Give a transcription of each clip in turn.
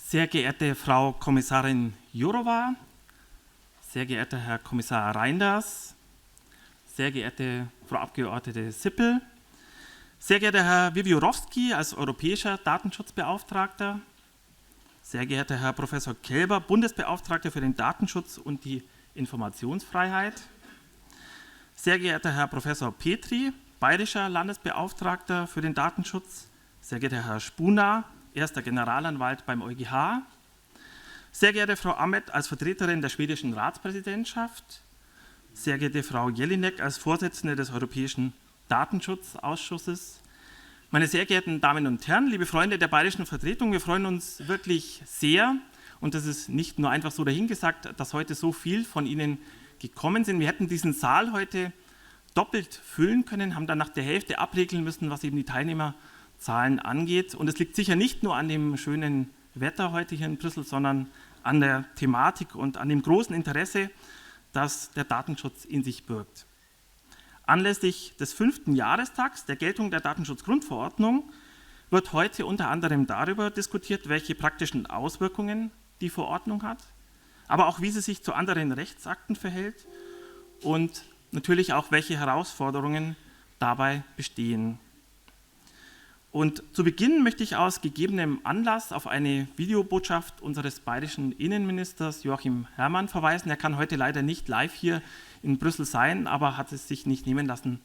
Sehr geehrte Frau Kommissarin Jourová, sehr geehrter Herr Kommissar Reynders, sehr geehrte Frau Abgeordnete Sippel, sehr geehrter Herr Wiewiórowski als europäischer Datenschutzbeauftragter, sehr geehrter Herr Professor Kelber, Bundesbeauftragter für den Datenschutz und die Informationsfreiheit, sehr geehrter Herr Professor Petri, bayerischer Landesbeauftragter für den Datenschutz, sehr geehrter Herr Spuna, erster Generalanwalt beim EuGH, sehr geehrte Frau Ahmed als Vertreterin der schwedischen Ratspräsidentschaft, sehr geehrte Frau Jelinek als Vorsitzende des Europäischen Datenschutzausschusses, meine sehr geehrten Damen und Herren, liebe Freunde der bayerischen Vertretung, wir freuen uns wirklich sehr, und das ist nicht nur einfach so dahingesagt, dass heute so viel von Ihnen gekommen sind. Wir hätten diesen Saal heute doppelt füllen können, haben dann nach der Hälfte abregeln müssen, was eben die Teilnehmerzahlen angeht. Und es liegt sicher nicht nur an dem schönen Wetter heute hier in Brüssel, sondern an der Thematik und an dem großen Interesse, das der Datenschutz in sich birgt. Anlässlich des 5. Jahrestags der Geltung der Datenschutzgrundverordnung wird heute unter anderem darüber diskutiert, welche praktischen Auswirkungen die Verordnung hat, aber auch wie sie sich zu anderen Rechtsakten verhält und natürlich auch, welche Herausforderungen dabei bestehen. Und zu Beginn möchte ich aus gegebenem Anlass auf eine Videobotschaft unseres bayerischen Innenministers Joachim Herrmann verweisen. Er kann heute leider nicht live hier in Brüssel sein, aber hat es sich nicht nehmen lassen,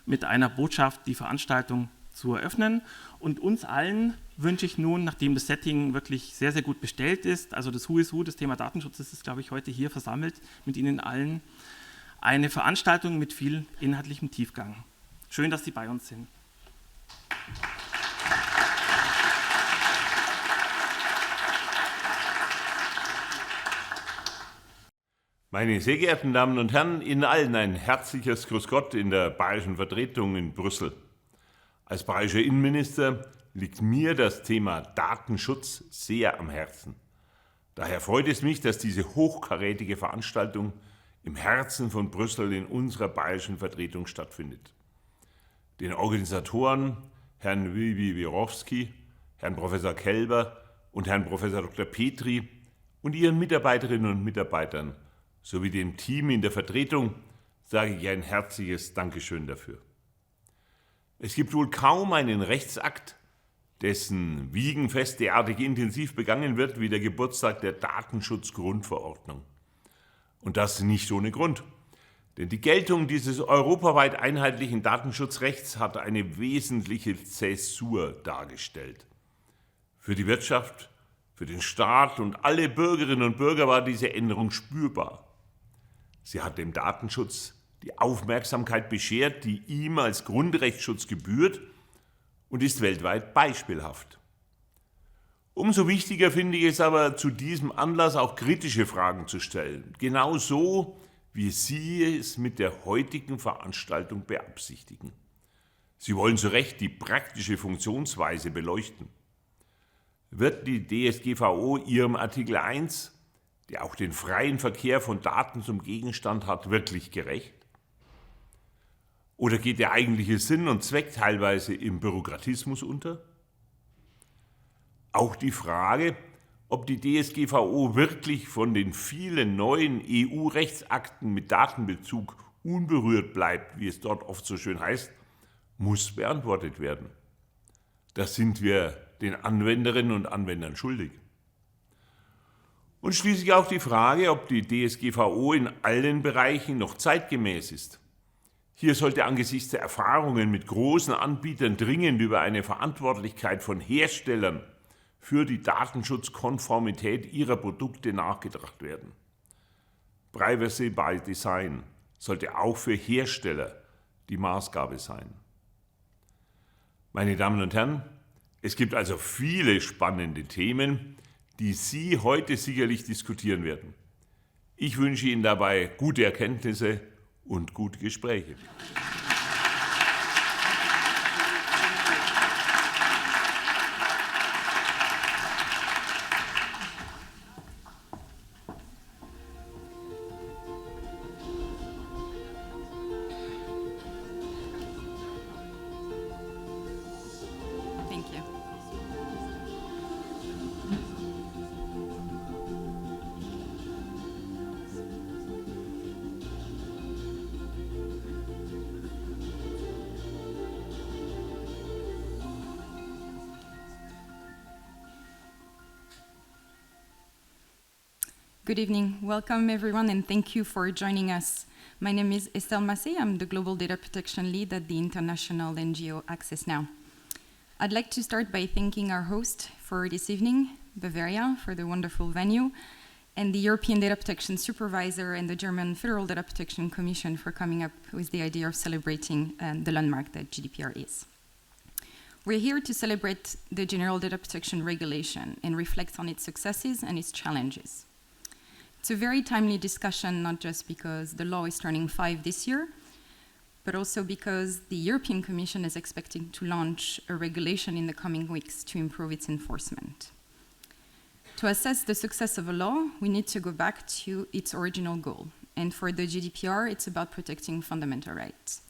mit einer Botschaft die Veranstaltung zu eröffnen. Und uns allen wünsche ich nun, nachdem das Setting wirklich sehr, sehr gut bestellt ist, also das Who is Who, das Thema Datenschutz ist, glaube ich, heute hier versammelt mit Ihnen allen, eine Veranstaltung mit viel inhaltlichem Tiefgang. Schön, dass Sie bei uns sind. Meine sehr geehrten Damen und Herren, Ihnen allen ein herzliches Grüß Gott in der bayerischen Vertretung in Brüssel. Als bayerischer Innenminister liegt mir das Thema Datenschutz sehr am Herzen. Daher freut es mich, dass diese hochkarätige Veranstaltung im Herzen von Brüssel in unserer bayerischen Vertretung stattfindet. Den Organisatoren, Herrn Wiewiórowski, Herrn Professor Kelber und Herrn Professor Dr. Petri und Ihren Mitarbeiterinnen und Mitarbeitern sowie dem Team in der Vertretung sage ich ein herzliches Dankeschön dafür. Es gibt wohl kaum einen Rechtsakt, dessen Wiegenfest derartig intensiv begangen wird wie der Geburtstag der Datenschutzgrundverordnung. Und das nicht ohne Grund. Denn die Geltung dieses europaweit einheitlichen Datenschutzrechts hat eine wesentliche Zäsur dargestellt. Für die Wirtschaft, für den Staat und alle Bürgerinnen und Bürger war diese Änderung spürbar. Sie hat dem Datenschutz die Aufmerksamkeit beschert, die ihm als Grundrechtsschutz gebührt und ist weltweit beispielhaft. Umso wichtiger finde ich es aber, zu diesem Anlass auch kritische Fragen zu stellen, genauso wie Sie es mit der heutigen Veranstaltung beabsichtigen. Sie wollen zu Recht die praktische Funktionsweise beleuchten. Wird die DSGVO ihrem Artikel 1, der auch den freien Verkehr von Daten zum Gegenstand hat, wirklich gerecht? Oder geht der eigentliche Sinn und Zweck teilweise im Bürokratismus unter? Auch die Frage, ob die DSGVO wirklich von den vielen neuen EU-Rechtsakten mit Datenbezug unberührt bleibt, wie es dort oft so schön heißt, muss beantwortet werden. Das sind wir den Anwenderinnen und Anwendern schuldig. Und schließlich auch die Frage, ob die DSGVO in allen Bereichen noch zeitgemäß ist. Hier sollte angesichts der Erfahrungen mit großen Anbietern dringend über eine Verantwortlichkeit von Herstellern für die Datenschutzkonformität ihrer Produkte nachgedacht werden. Privacy by Design sollte auch für Hersteller die Maßgabe sein. Meine Damen und Herren, es gibt also viele spannende Themen, die Sie heute sicherlich diskutieren werden. Ich wünsche Ihnen dabei gute Erkenntnisse und gute Gespräche. Thank you. Good evening. Welcome, everyone, and thank you for joining us. My name is Estelle Massé. I'm the Global Data Protection Lead at the international NGO Access Now. I'd like to start by thanking our host for this evening, Bavaria, for the wonderful venue, and the European Data Protection Supervisor and the German Federal Data Protection Commission for coming up with the idea of celebrating the landmark that GDPR is. We're here to celebrate the General Data Protection Regulation and reflect on its successes and its challenges. It's a very timely discussion, not just because the law is turning 5 this year, but also because the European Commission is expecting to launch a regulation in the coming weeks to improve its enforcement. To assess the success of a law, we need to go back to its original goal. And for the GDPR, it's about protecting fundamental rights,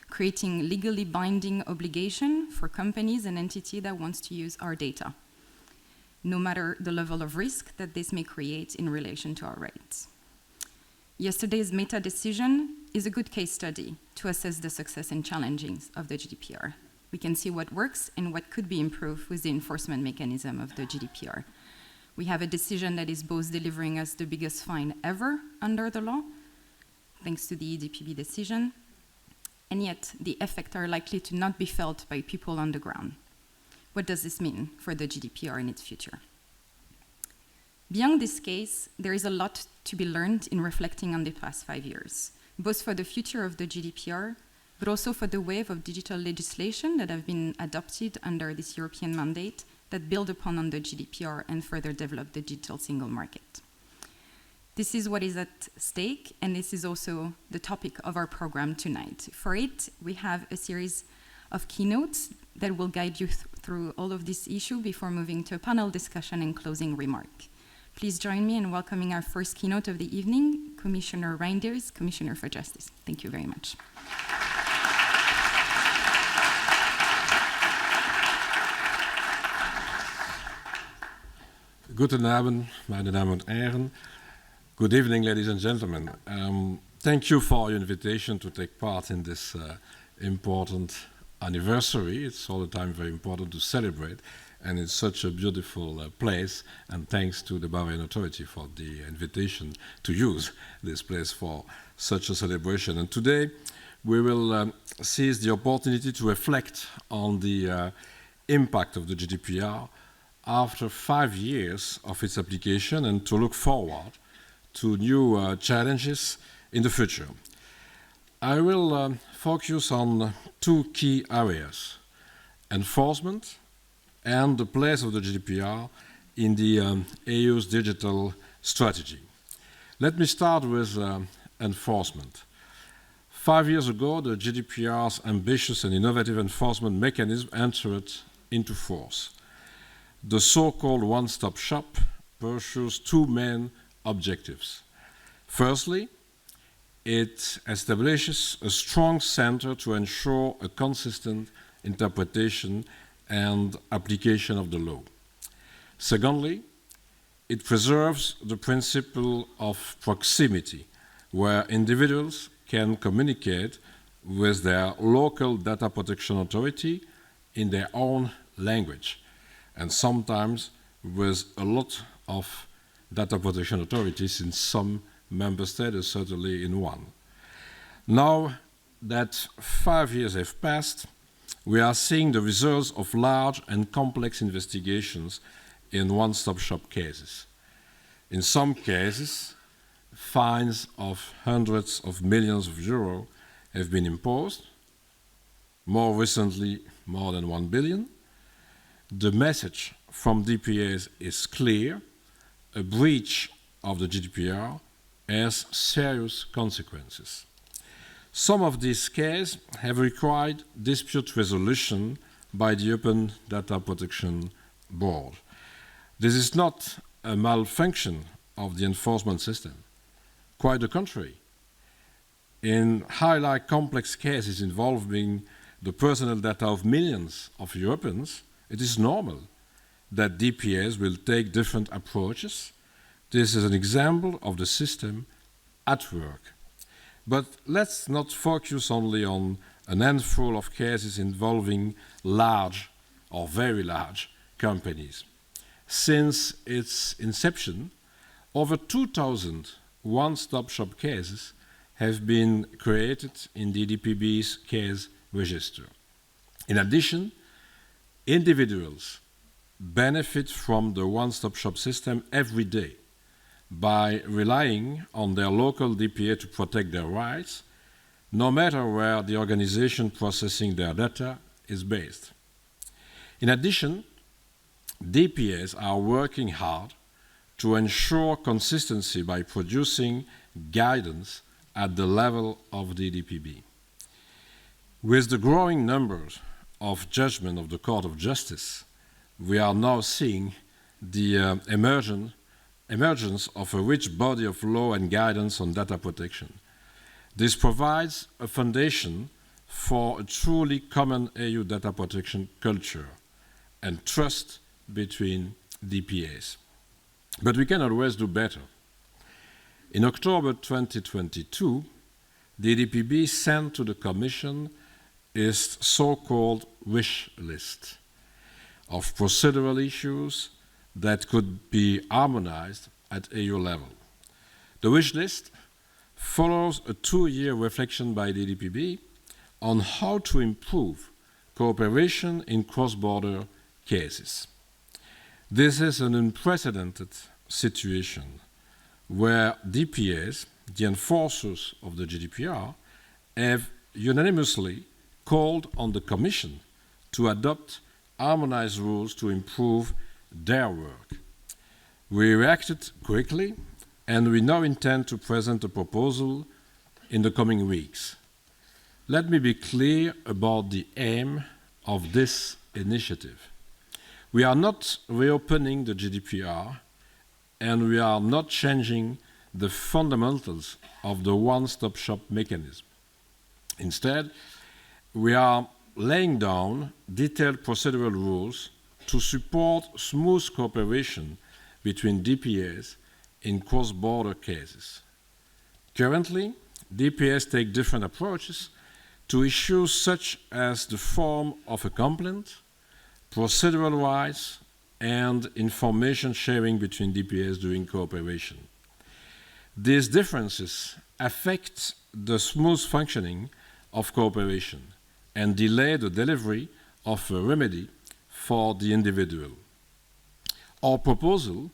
creating legally binding obligation for companies and entities that wants to use our data, no matter the level of risk that this may create in relation to our rights. Yesterday's Meta decision is a good case study to assess the success and challenges of the GDPR. We can see what works and what could be improved with the enforcement mechanism of the GDPR. We have a decision that is both delivering us the biggest fine ever under the law, thanks to the EDPB decision, and yet the effects are likely to not be felt by people on the ground. What does this mean for the GDPR in its future? Beyond this case, there is a lot to be learned in reflecting on the past 5 years, both for the future of the GDPR, but also for the wave of digital legislation that have been adopted under this European mandate that build upon on the GDPR and further develop the digital single market. This is what is at stake, and this is also the topic of our program tonight. For it, we have a series of keynotes that will guide you through all of this issue before moving to a panel discussion and closing remark. Please join me in welcoming our first keynote of the evening, Commissioner Reinders, Commissioner for Justice. Thank you very much. Guten Abend, meine Damen und Herren. Good evening, ladies and gentlemen. Thank you for your invitation to take part in this important anniversary. It's all the time very important to celebrate, and it's such a beautiful place, and thanks to the Bavarian Authority for the invitation to use this place for such a celebration. And today we will seize the opportunity to reflect on the impact of the GDPR after 5 years of its application and to look forward to new challenges in the future. I will focus on 2 key areas: enforcement and the place of the GDPR in the EU's digital strategy. Let me start with enforcement. 5 years ago, the GDPR's ambitious and innovative enforcement mechanism entered into force. The so-called one-stop shop pursues 2 main objectives. Firstly, it establishes a strong center to ensure a consistent interpretation and application of the law. Secondly, it preserves the principle of proximity, where individuals can communicate with their local data protection authority in their own language, and sometimes with a lot of data protection authorities in some member states, certainly in one. Now that 5 years have passed, we are seeing the results of large and complex investigations in one-stop shop cases. In some cases, fines of hundreds of millions of euros have been imposed, more recently more than 1 billion. The message from DPAs is clear: a breach of the GDPR has serious consequences. Some of these cases have required dispute resolution by the European Data Protection Board. This is not a malfunction of the enforcement system. Quite the contrary. In highly complex cases involving the personal data of millions of Europeans, it is normal that DPAs will take different approaches. This is an example of the system at work. But let's not focus only on an handful of cases involving large or very large companies. Since its inception, Over 2,000 one-stop shop cases have been created in the DDPB's case register. In addition, individuals benefit from the one-stop shop system every day by relying on their local DPA to protect their rights, no matter where the organization processing their data is based. In addition, DPAs are working hard to ensure consistency by producing guidance at the level of the DDPB. With the growing numbers of judgments of the Court of Justice, we are now seeing the emergence of a rich body of law and guidance on data protection. This provides a foundation for a truly common EU data protection culture and trust between DPAs. But we can always do better. In October 2022, the DDPB sent to the Commission its so-called wish list of procedural issues that could be harmonized at EU level. The wish list follows a 2-year reflection by the DDPB on how to improve cooperation in cross-border cases. This is an unprecedented situation where DPAs, the enforcers of the GDPR, have unanimously called on the Commission to adopt harmonized rules to improve their work. We reacted quickly, and we now intend to present a proposal in the coming weeks. Let me be clear about the aim of this initiative. We are not reopening the GDPR, and we are not changing the fundamentals of the one-stop shop mechanism. Instead, we are laying down detailed procedural rules to support smooth cooperation between DPAs in cross-border cases. Currently, DPAs take different approaches to issues such as the form of a complaint, procedural rights, and information sharing between DPAs during cooperation. These differences affect the smooth functioning of cooperation and delay the delivery of a remedy for the individual. Our proposal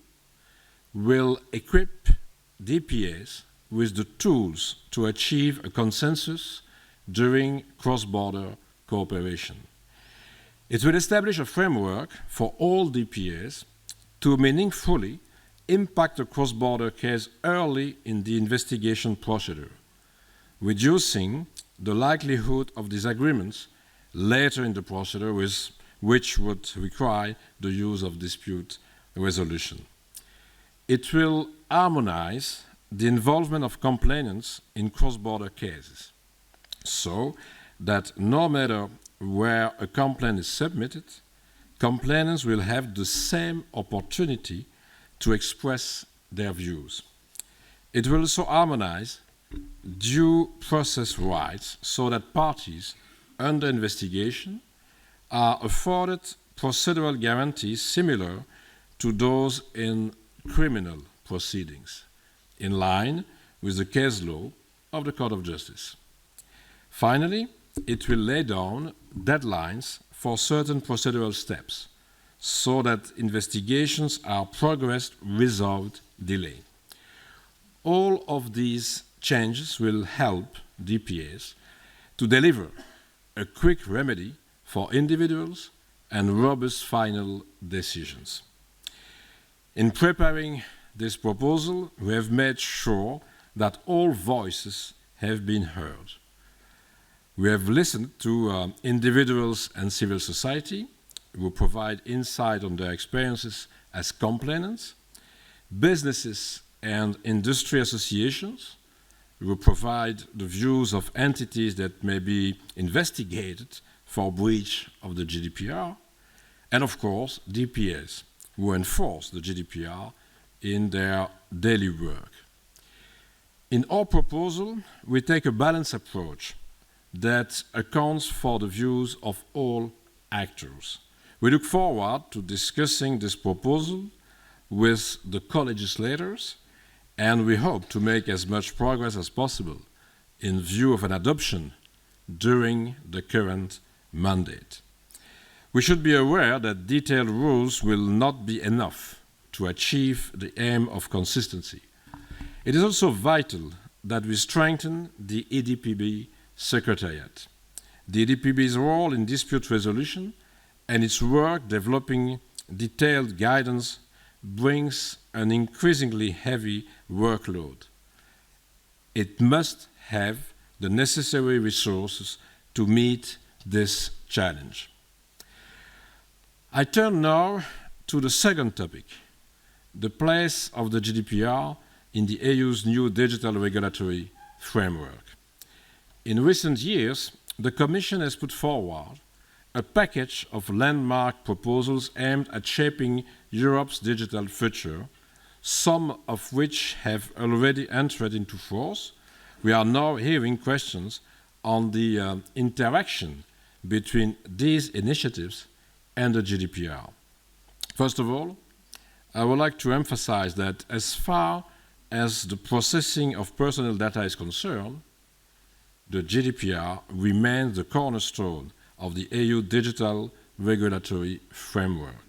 will equip DPAs with the tools to achieve a consensus during cross-border cooperation. It will establish a framework for all DPAs to meaningfully impact a cross-border case early in the investigation procedure, reducing the likelihood of disagreements later in the procedure, which would require the use of dispute resolution. It will harmonize the involvement of complainants in cross-border cases, so that no matter where a complaint is submitted, complainants will have the same opportunity to express their views. It will also harmonize due process rights so that parties under investigation are afforded procedural guarantees similar to those in criminal proceedings, in line with the case law of the Court of Justice. Finally, it will lay down deadlines for certain procedural steps so that investigations are progressed without delay. All of these changes will help DPAs to deliver a quick remedy for individuals and robust final decisions. In preparing this proposal, we have made sure that all voices have been heard. We have listened to individuals and civil society who provide insight on their experiences as complainants, businesses and industry associations who provide the views of entities that may be investigated for breach of the GDPR, and of course DPAs who enforce the GDPR in their daily work. In our proposal, we take a balanced approach that accounts for the views of all actors. We look forward to discussing this proposal with the co-legislators and we hope to make as much progress as possible in view of an adoption during the current mandate. We should be aware that detailed rules will not be enough to achieve the aim of consistency. It is also vital that we strengthen the EDPB Secretariat. The EDPB's role in dispute resolution and its work developing detailed guidance brings an increasingly heavy workload. It must have the necessary resources to meet this challenge. I turn now to the second topic, the place of the GDPR in the EU's new digital regulatory framework. In recent years, the Commission has put forward a package of landmark proposals aimed at shaping Europe's digital future, some of which have already entered into force. We are now hearing questions on the interaction between these initiatives and the GDPR. First of all, I would like to emphasize that as far as the processing of personal data is concerned, the GDPR remains the cornerstone of the EU digital regulatory framework.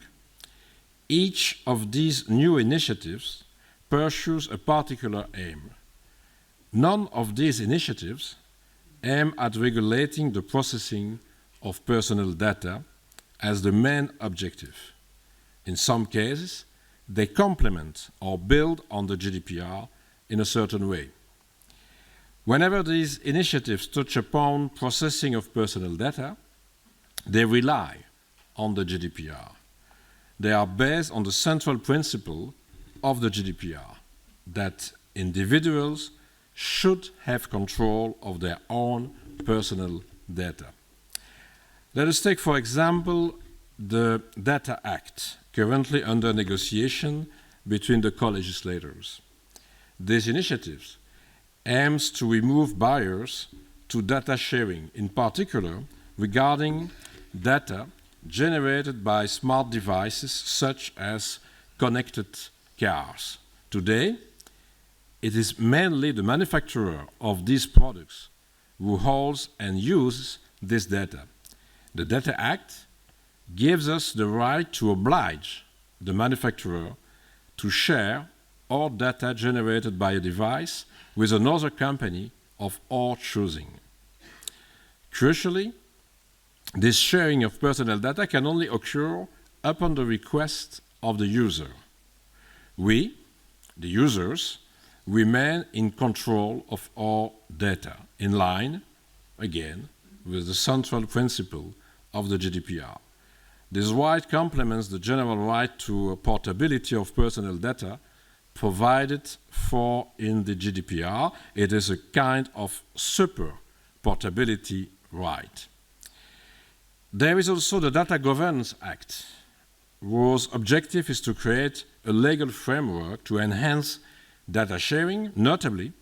Each of these new initiatives pursues a particular aim. None of these initiatives aim at regulating the processing of personal data as the main objective. In some cases, they complement or build on the GDPR in a certain way. Whenever these initiatives touch upon processing of personal data, they rely on the GDPR. They are based on the central principle of the GDPR, that individuals should have control of their own personal data. Let us take, for example, the Data Act, currently under negotiation between the co-legislators. These initiatives aims to remove barriers to data sharing, in particular regarding data generated by smart devices such as connected cars. Today, it is mainly the manufacturer of these products who holds and uses this data. The Data Act gives us the right to oblige the manufacturer to share all data generated by a device with another company of our choosing. Crucially, this sharing of personal data can only occur upon the request of the user. We, the users, remain in control of our data, in line, again, with the central principle of the GDPR. This right complements the general right to portability of personal data provided for in the GDPR. It is a kind of super portability right. There is also the Data Governance Act, whose objective is to create a legal framework to enhance data sharing, notably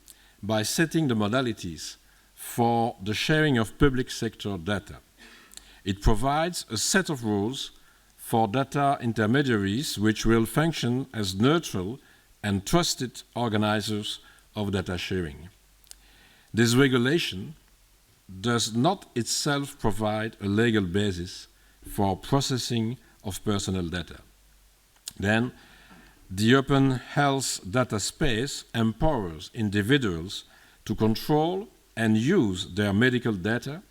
by setting the modalities for the sharing of public sector data. It provides a set of rules for data intermediaries which will function as neutral and trusted organizers of data sharing. This regulation does not itself provide a legal basis for processing of personal data. Then, the open health data space empowers individuals to control and use their medical data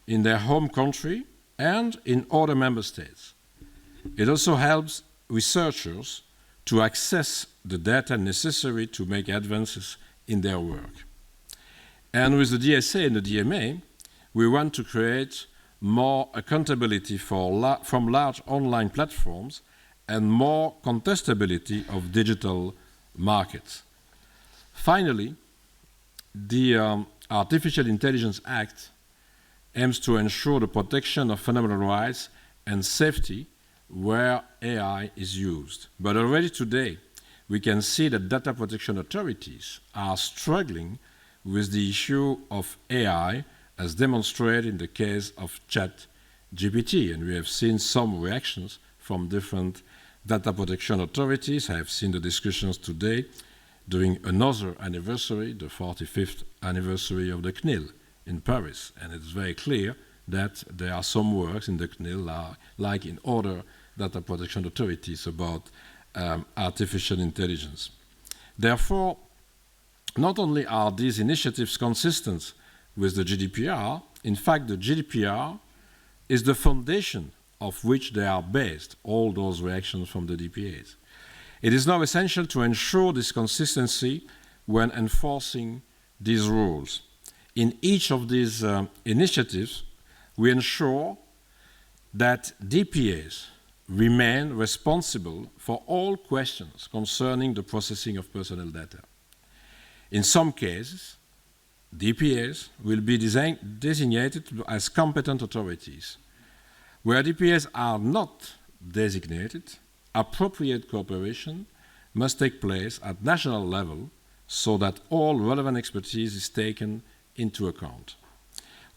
in their home country and in other member states. It also helps researchers to access the data necessary to make advances in their work. And with the DSA and the DMA, we want to create more accountability from large online platforms and more contestability of digital markets. Finally, the Artificial Intelligence Act aims to ensure the protection of fundamental rights and safety where AI is used. But already today, we can see that data protection authorities are struggling with the issue of AI, as demonstrated in the case of ChatGPT. And we have seen some reactions from different data protection authorities. I have seen the discussions today during another anniversary, the 45th anniversary of the CNIL in Paris. And it's very clear that there are some works in the CNIL, like in other data protection authorities, about artificial intelligence. Therefore, not only are these initiatives consistent with the GDPR, in fact, the GDPR is the foundation of which they are based, all those reactions from the DPAs. It is now essential to ensure this consistency when enforcing these rules. In each of these initiatives, we ensure that DPAs remain responsible for all questions concerning the processing of personal data. In some cases, DPAs will be designated as competent authorities. Where DPAs are not designated, appropriate cooperation must take place at national level so that all relevant expertise is taken into account.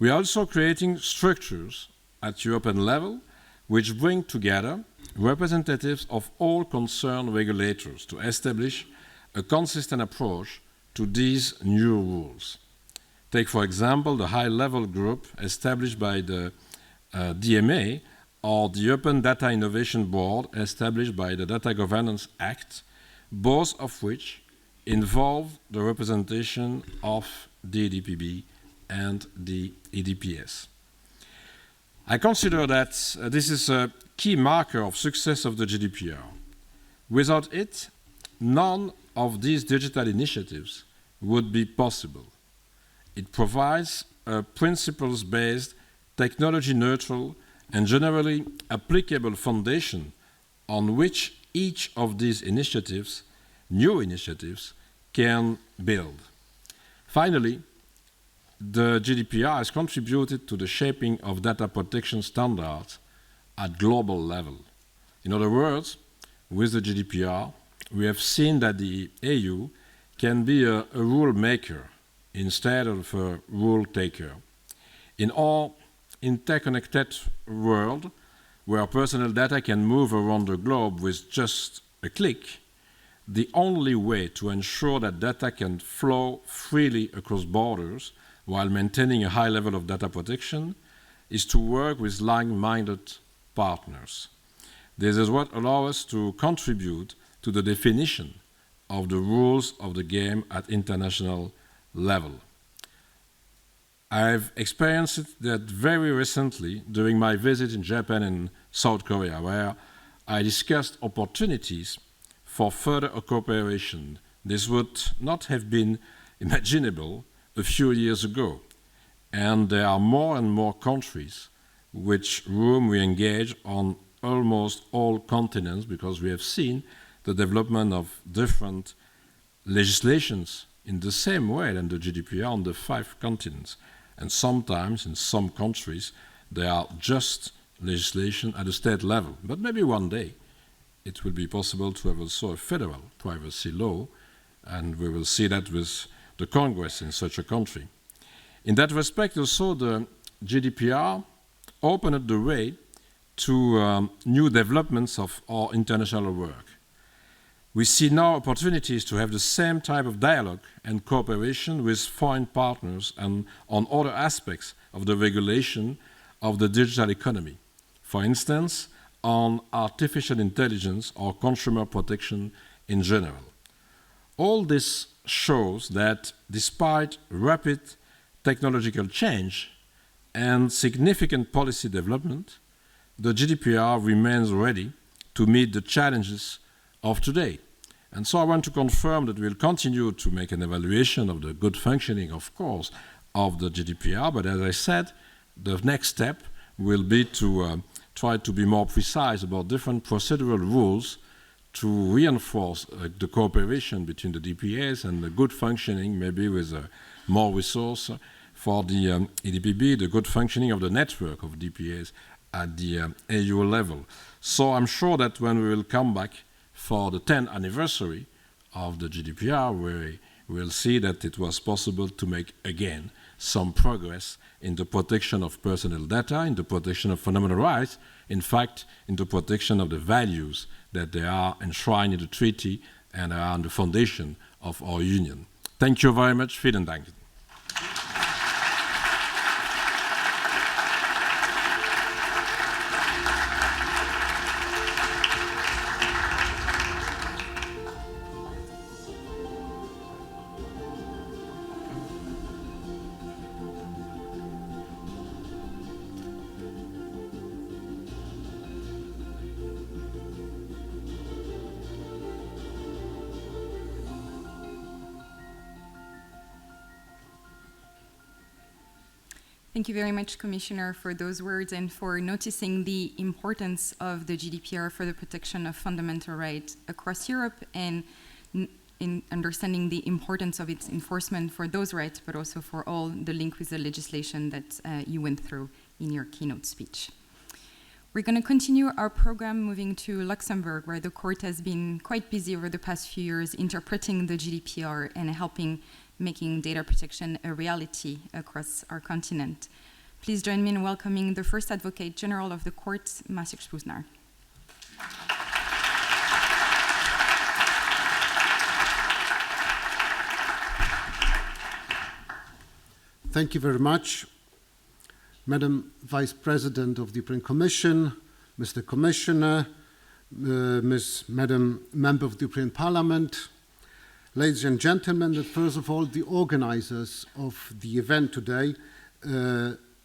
We are also creating structures at European level which bring together representatives of all concerned regulators to establish a consistent approach to these new rules. Take, for example, the high-level group established by the DMA or the European Data Innovation Board established by the Data Governance Act, both of which involve the representation of the EDPB and the EDPS. I consider that this is a key marker of success of the GDPR. Without it, none of these digital initiatives would be possible. It provides a principles-based, technology-neutral, and generally applicable foundation on which each of these initiatives, new initiatives, can build. Finally, the GDPR has contributed to the shaping of data protection standards at global level. In other words, with the GDPR, we have seen that the EU can be a rule maker instead of a rule taker. In our interconnected world, where personal data can move around the globe with just a click, the only way to ensure that data can flow freely across borders while maintaining a high level of data protection is to work with like-minded partners. This is what allows us to contribute to the definition of the rules of the game at international level. I've experienced that very recently during my visit in Japan and South Korea, where I discussed opportunities for further cooperation. This would not have been imaginable a few years ago. And there are more and more countries with whom we engage on almost all continents, because we have seen the development of different legislations in the same way than the GDPR on the 5 continents. And sometimes, in some countries, there are just legislation at a state level. But maybe one day it will be possible to have also a federal privacy law, and we will see that with the Congress in such a country. In that respect, also, the GDPR opened the way to new developments of our international work. We see now opportunities to have the same type of dialogue and cooperation with foreign partners and on other aspects of the regulation of the digital economy. For instance, on artificial intelligence or consumer protection in general. All this shows that despite rapid technological change and significant policy development, the GDPR remains ready to meet the challenges of today. And so I want to confirm that we'll continue to make an evaluation of the good functioning, of course, of the GDPR, but as I said, the next step will be to try to be more precise about different procedural rules to reinforce the cooperation between the DPAs and the good functioning, maybe with more resource for the EDPB, the good functioning of the network of DPAs at the EU level. So I'm sure that when we will come back for the 10th anniversary of the GDPR, we will see that it was possible to make again some progress in the protection of personal data, in the protection of fundamental rights, in fact, in the protection of the values that they are enshrined in the treaty and are the foundation of our union. Thank you very much. Vielen Dank. Thank you very much, Commissioner, for those words and for noticing the importance of the GDPR for the protection of fundamental rights across Europe and in understanding the importance of its enforcement for those rights, but also for all the link with the legislation that you went through in your keynote speech. We're going to continue our program moving to Luxembourg, where the court has been quite busy over the past few years interpreting the GDPR and helping making data protection a reality across our continent. Please join me in welcoming the first Advocate General of the Court, Maciek Szpuznar. Thank you very much. Madam Vice President of the European Commission, Mr. Commissioner, Madam Member of the European Parliament, ladies and gentlemen, and first of all, the organizers of the event today,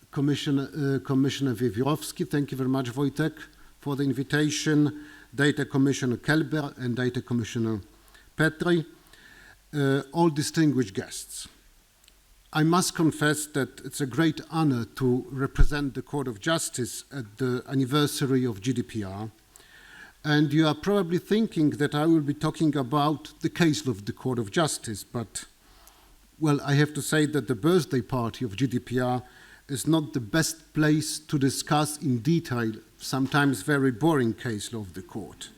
Commissioner Wiewiórowski, thank you very much, Wojtek, for the invitation, Data Commissioner Kelber and Data Commissioner Petri, all distinguished guests. I must confess that it's a great honor to represent the Court of Justice at the anniversary of GDPR. And you are probably thinking that I will be talking about the case law of the Court of Justice, but, well, I have to say that the birthday party of GDPR is not the best place to discuss in detail sometimes very boring case law of the court.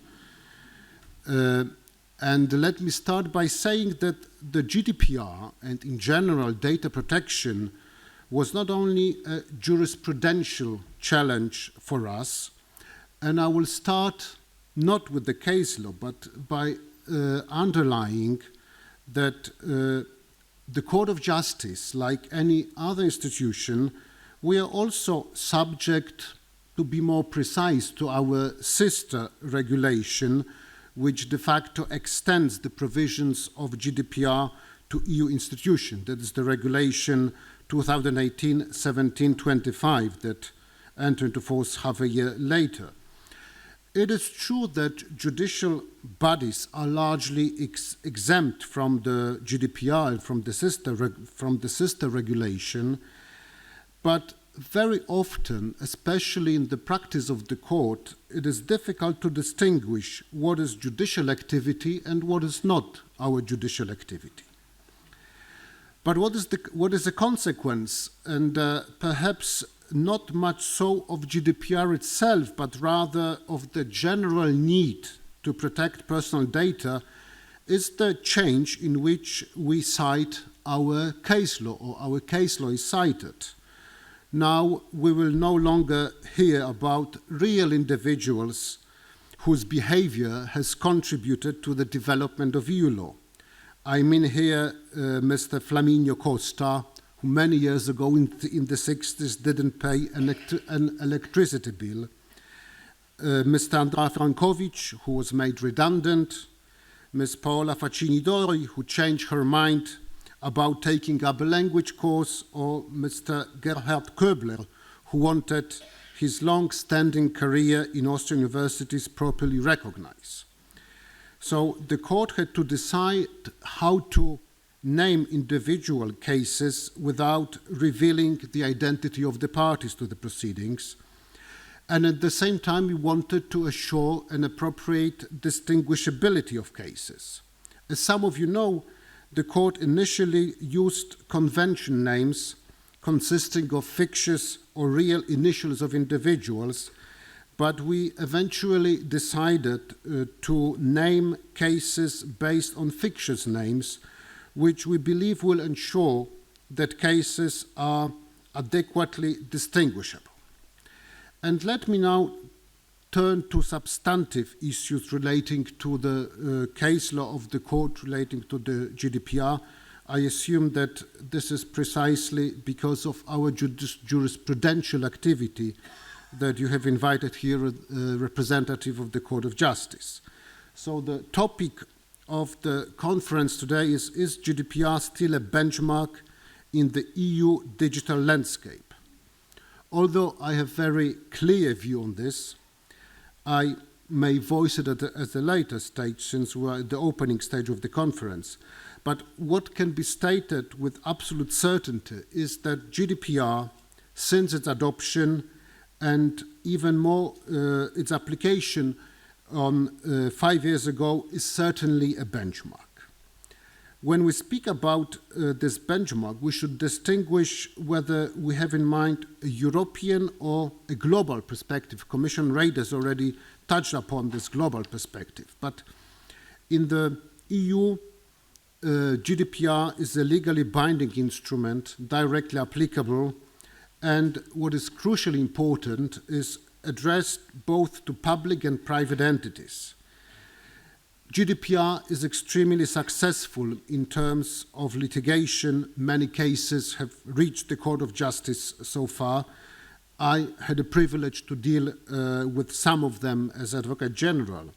And let me start by saying that the GDPR and in general data protection was not only a jurisprudential challenge for us, and I will start not with the case law, but by underlying that the Court of Justice, like any other institution, we are also subject, to be more precise, to our sister regulation, which de facto extends the provisions of GDPR to EU institutions. That is the regulation 2018-1725 that entered into force half a year later. It is true that judicial bodies are largely exempt from the GDPR and from the sister regulation, but very often, especially in the practice of the court, it is difficult to distinguish what is judicial activity and what is not our judicial activity. But what is the consequence, and perhaps not much so of GDPR itself, but rather of the general need to protect personal data, is the change in which we cite our case law, or our case law is cited. Now we will no longer hear about real individuals whose behavior has contributed to the development of EU law. I mean here Mr. Flaminio Costa, who many years ago in the 60s didn't pay an electricity bill, Mr. Andrea Frankovic, who was made redundant, Ms. Paola Faccini-Dori, who changed her mind about taking up a language course, or Mr. Gerhard Köbler, who wanted his long-standing career in Austrian universities properly recognized. So the court had to decide how to name individual cases without revealing the identity of the parties to the proceedings. And at the same time, we wanted to assure an appropriate distinguishability of cases. As some of you know, the court initially used convention names consisting of fictitious or real initials of individuals, but we eventually decided to name cases based on fictitious names, which we believe will ensure that cases are adequately distinguishable. And let me now turn to substantive issues relating to the case law of the court relating to the GDPR, I assume that this is precisely because of our jurisprudential activity that you have invited here a representative of the Court of Justice. So the topic of the conference today is GDPR still a benchmark in the EU digital landscape? Although I have very clear view on this, I may voice it at a later stage since we're at the opening stage of the conference. But what can be stated with absolute certainty is that GDPR, since its adoption and even more its application on 5 years ago, is certainly a benchmark. When we speak about this benchmark, we should distinguish whether we have in mind a European or a global perspective. Commissioner Reinders already touched upon this global perspective. But in the EU, GDPR is a legally binding instrument, directly applicable, and what is crucially important is addressed both to public and private entities. GDPR is extremely successful in terms of litigation. Many cases have reached the Court of Justice so far. I had the privilege to deal with some of them as Advocate General.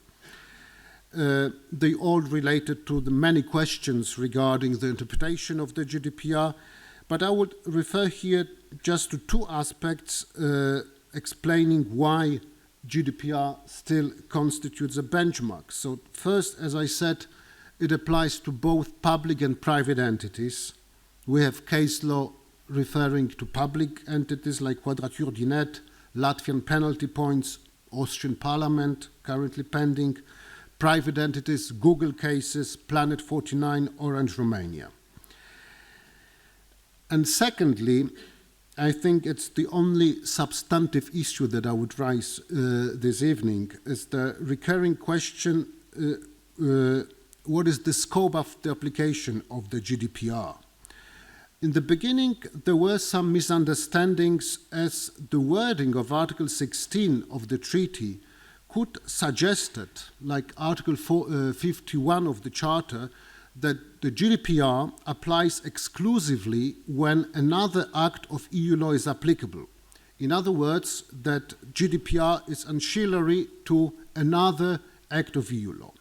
They all related to the many questions regarding the interpretation of the GDPR, but I would refer here just to two aspects explaining why GDPR still constitutes a benchmark. So first, as I said, it applies to both public and private entities. We have case law referring to public entities like Quadrature du Net, Latvian penalty points, Austrian Parliament, currently pending, private entities, Google cases, Planet 49, Orange Romania. And secondly, I think it's the only substantive issue that I would raise this evening, is the recurring question, what is the scope of the application of the GDPR? In the beginning, there were some misunderstandings as the wording of Article 16 of the treaty could suggest it, like Article 51 of the Charter, that the GDPR applies exclusively when another act of EU law is applicable. In other words, that GDPR is ancillary to another act of EU law.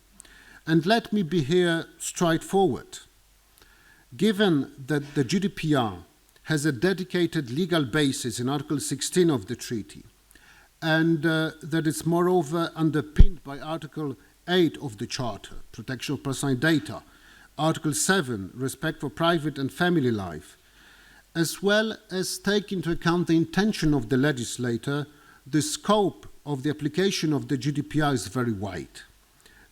And let me be here straightforward. Given that the GDPR has a dedicated legal basis in Article 16 of the treaty, and that it's moreover underpinned by Article 8 of the Charter, protection of personal data, Article 7, respect for private and family life, as well as take into account the intention of the legislator, the scope of the application of the GDPR is very wide.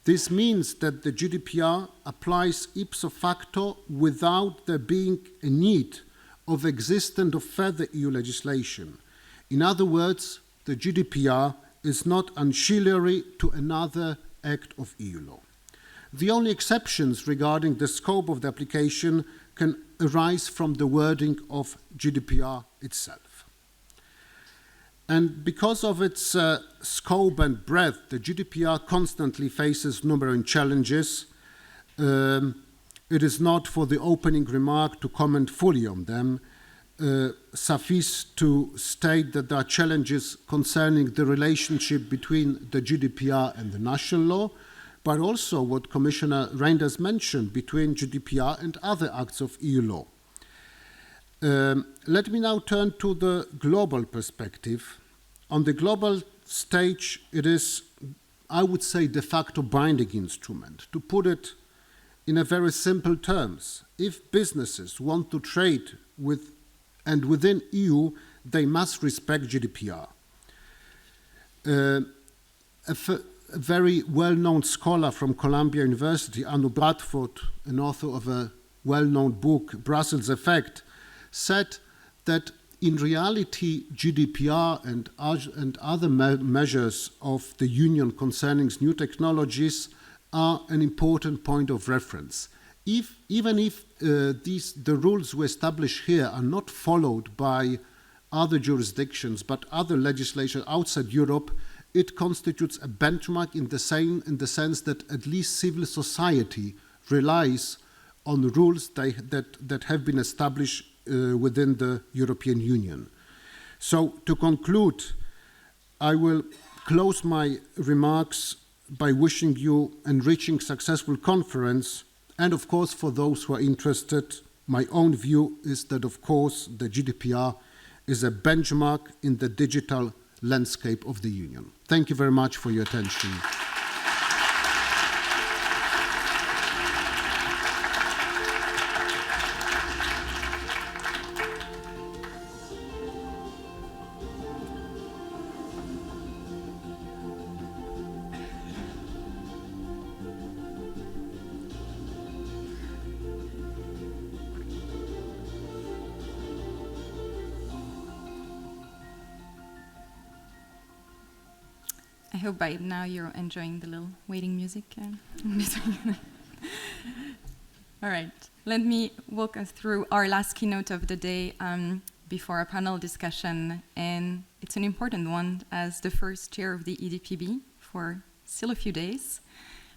This means that the GDPR applies ipso facto without there being a need of existence of further EU legislation. In other words, the GDPR is not ancillary to another act of EU law. The only exceptions regarding the scope of the application can arise from the wording of GDPR itself. And because of its scope and breadth, the GDPR constantly faces numerous challenges. It is not for the opening remark to comment fully on them. Suffice to state that there are challenges concerning the relationship between the GDPR and the national law, but also what Commissioner Reinders mentioned between GDPR and other acts of EU law. Let me now turn to the global perspective. On the global stage, it is, I would say, de facto binding instrument. To put it in a very simple terms, if businesses want to trade with and within EU, they must respect GDPR. A very well-known scholar from Columbia University, Anu Bradford, an author of a well-known book, Brussels Effect, said that in reality, GDPR and other measures of the Union concerning new technologies are an important point of reference. Even if the rules we establish here are not followed by other jurisdictions, but other legislation outside Europe, It constitutes a benchmark in the sense that at least civil society relies on the rules that have been established within the European Union. So to conclude, I will close my remarks by wishing you enriching, successful conference. And of course, for those who are interested, my own view is that, of course, the GDPR is a benchmark in the digital landscape of the Union. Thank you very much for your attention. I hope by now you're enjoying the little waiting music. All right, let me walk us through our last keynote of the day before a panel discussion. And it's an important one as the first chair of the EDPB for still a few days.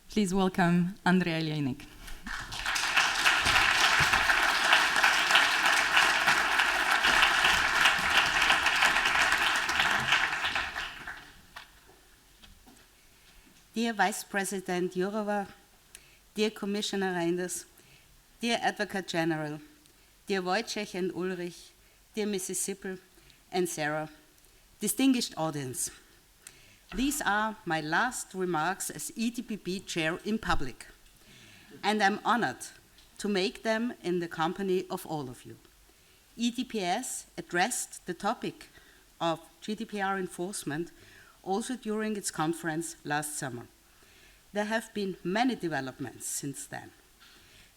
Please welcome Andrea Jelinek. Dear Vice President Jourova, dear Commissioner Reinders, dear Advocate General, dear Wojciech and Ulrich, dear Mrs. Sippel and Sarah, distinguished audience. These are my last remarks as EDPB chair in public, and I'm honored to make them in the company of all of you. EDPS addressed the topic of GDPR enforcement also during its conference last summer. There have been many developments since then.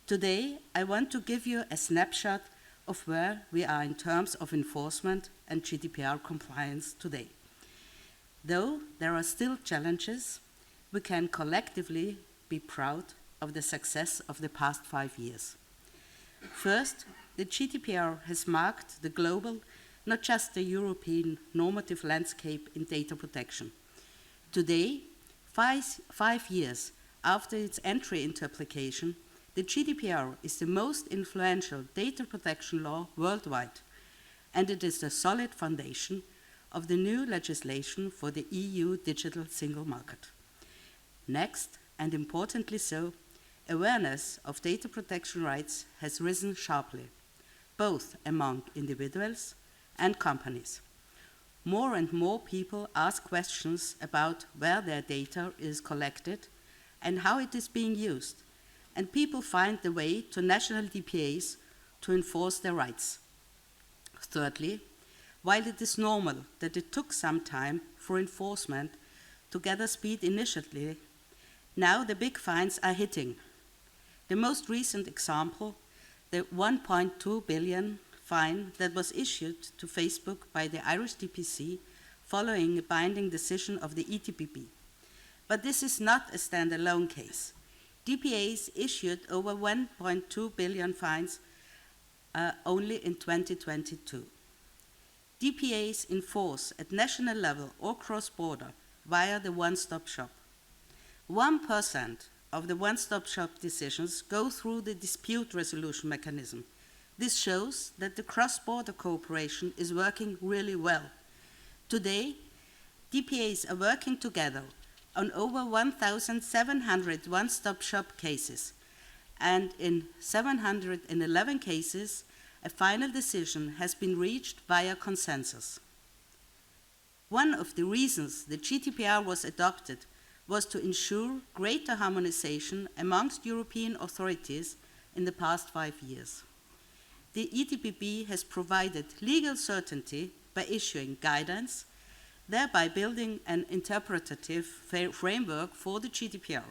Today, I want to give you a snapshot of where we are in terms of enforcement and GDPR compliance today. Though there are still challenges, we can collectively be proud of the success of the past 5 years. First, the GDPR has marked the global, not just the European normative landscape in data protection. Today, five years after its entry into application, the GDPR is the most influential data protection law worldwide, and it is the solid foundation of the new legislation for the EU digital single market. Next, and importantly so, awareness of data protection rights has risen sharply, both among individuals and companies. More and more people ask questions about where their data is collected and how it is being used, and people find the way to national DPAs to enforce their rights. Thirdly, while it is normal that it took some time for enforcement to gather speed initially, now the big fines are hitting. The most recent example, the 1.2 billion fine that was issued to Facebook by the Irish DPC following a binding decision of the EDPB. But this is not a standalone case. DPAs issued over 1.2 billion fines only in 2022. DPAs enforce at national level or cross-border via the one-stop shop. 1% of the one-stop shop decisions go through the dispute resolution mechanism. This shows that the cross-border cooperation is working really well. Today, DPAs are working together on over 1,700 one-stop shop cases, and in 711 cases, a final decision has been reached via consensus. One of the reasons the GDPR was adopted was to ensure greater harmonization amongst European authorities in the past 5 years. The EDPB has provided legal certainty by issuing guidance, thereby building an interpretative framework for the GDPR.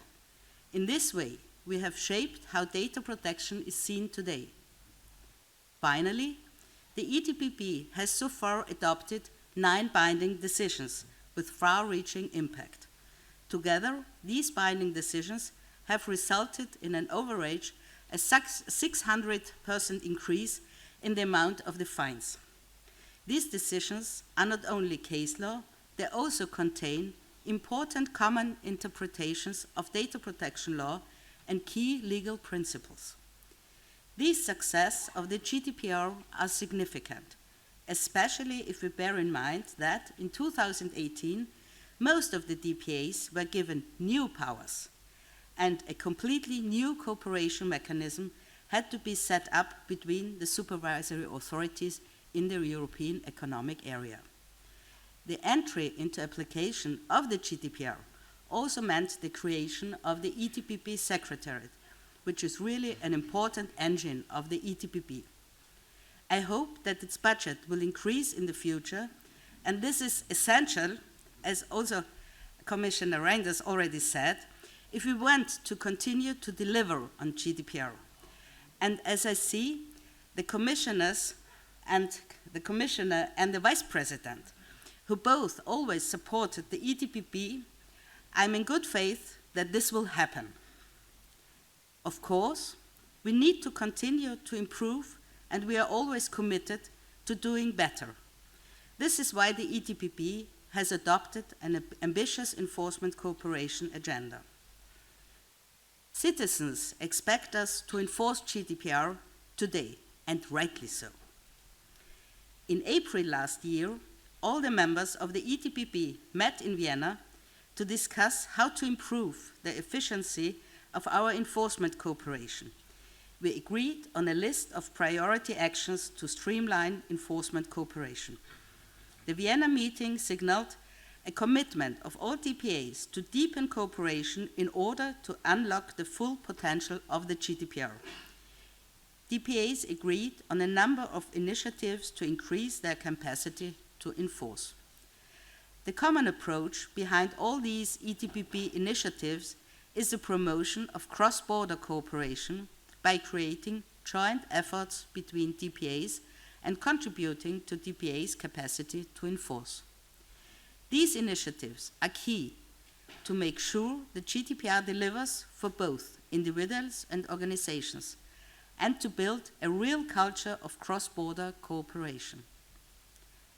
In this way, we have shaped how data protection is seen today. Finally, the EDPB has so far adopted 9 binding decisions with far-reaching impact. Together, these binding decisions have resulted in an average a 600% increase in the amount of the fines. These decisions are not only case law, they also contain important common interpretations of data protection law and key legal principles. These success of the GDPR are significant, especially if we bear in mind that in 2018, most of the DPAs were given new powers, and a completely new cooperation mechanism had to be set up between the supervisory authorities in the European Economic Area. The entry into application of the GDPR also meant the creation of the ETPP Secretariat, which is really an important engine of the ETPP. I hope that its budget will increase in the future, and this is essential, as also Commissioner Reinders already said, if we want to continue to deliver on GDPR. And as I see, the commissioners and the commissioner and the vice president, who both always supported the ETPP, I'm in good faith that this will happen. Of course, we need to continue to improve, and we are always committed to doing better. This is why the ETPP has adopted an ambitious enforcement cooperation agenda. Citizens expect us to enforce GDPR today, and rightly so. In April last year, all the members of the ETPP met in Vienna to discuss how to improve the efficiency of our enforcement cooperation. We agreed on a list of priority actions to streamline enforcement cooperation. The Vienna meeting signaled a commitment of all DPAs to deepen cooperation in order to unlock the full potential of the GDPR. DPAs agreed on a number of initiatives to increase their capacity to enforce. The common approach behind all these ETPP initiatives is the promotion of cross-border cooperation by creating joint efforts between DPAs and contributing to DPA's capacity to enforce. These initiatives are key to make sure the GDPR delivers for both individuals and organizations, and to build a real culture of cross-border cooperation.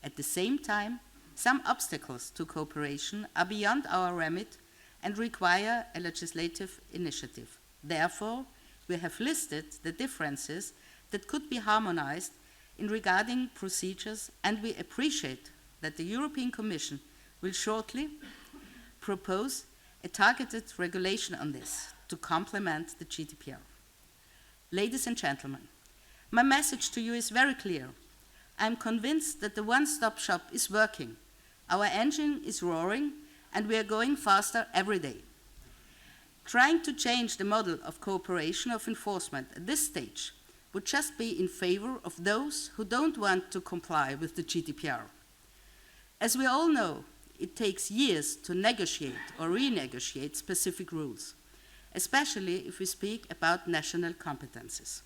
At the same time, some obstacles to cooperation are beyond our remit and require a legislative initiative. Therefore, we have listed the differences that could be harmonized in regarding procedures, and we appreciate that the European Commission will shortly propose a targeted regulation on this to complement the GDPR. Ladies and gentlemen, my message to you is very clear. I am convinced that the one-stop shop is working. Our engine is roaring, and we are going faster every day. Trying to change the model of cooperation of enforcement at this stage would just be in favor of those who don't want to comply with the GDPR. As we all know, it takes years to negotiate or renegotiate specific rules, especially if we speak about national competences.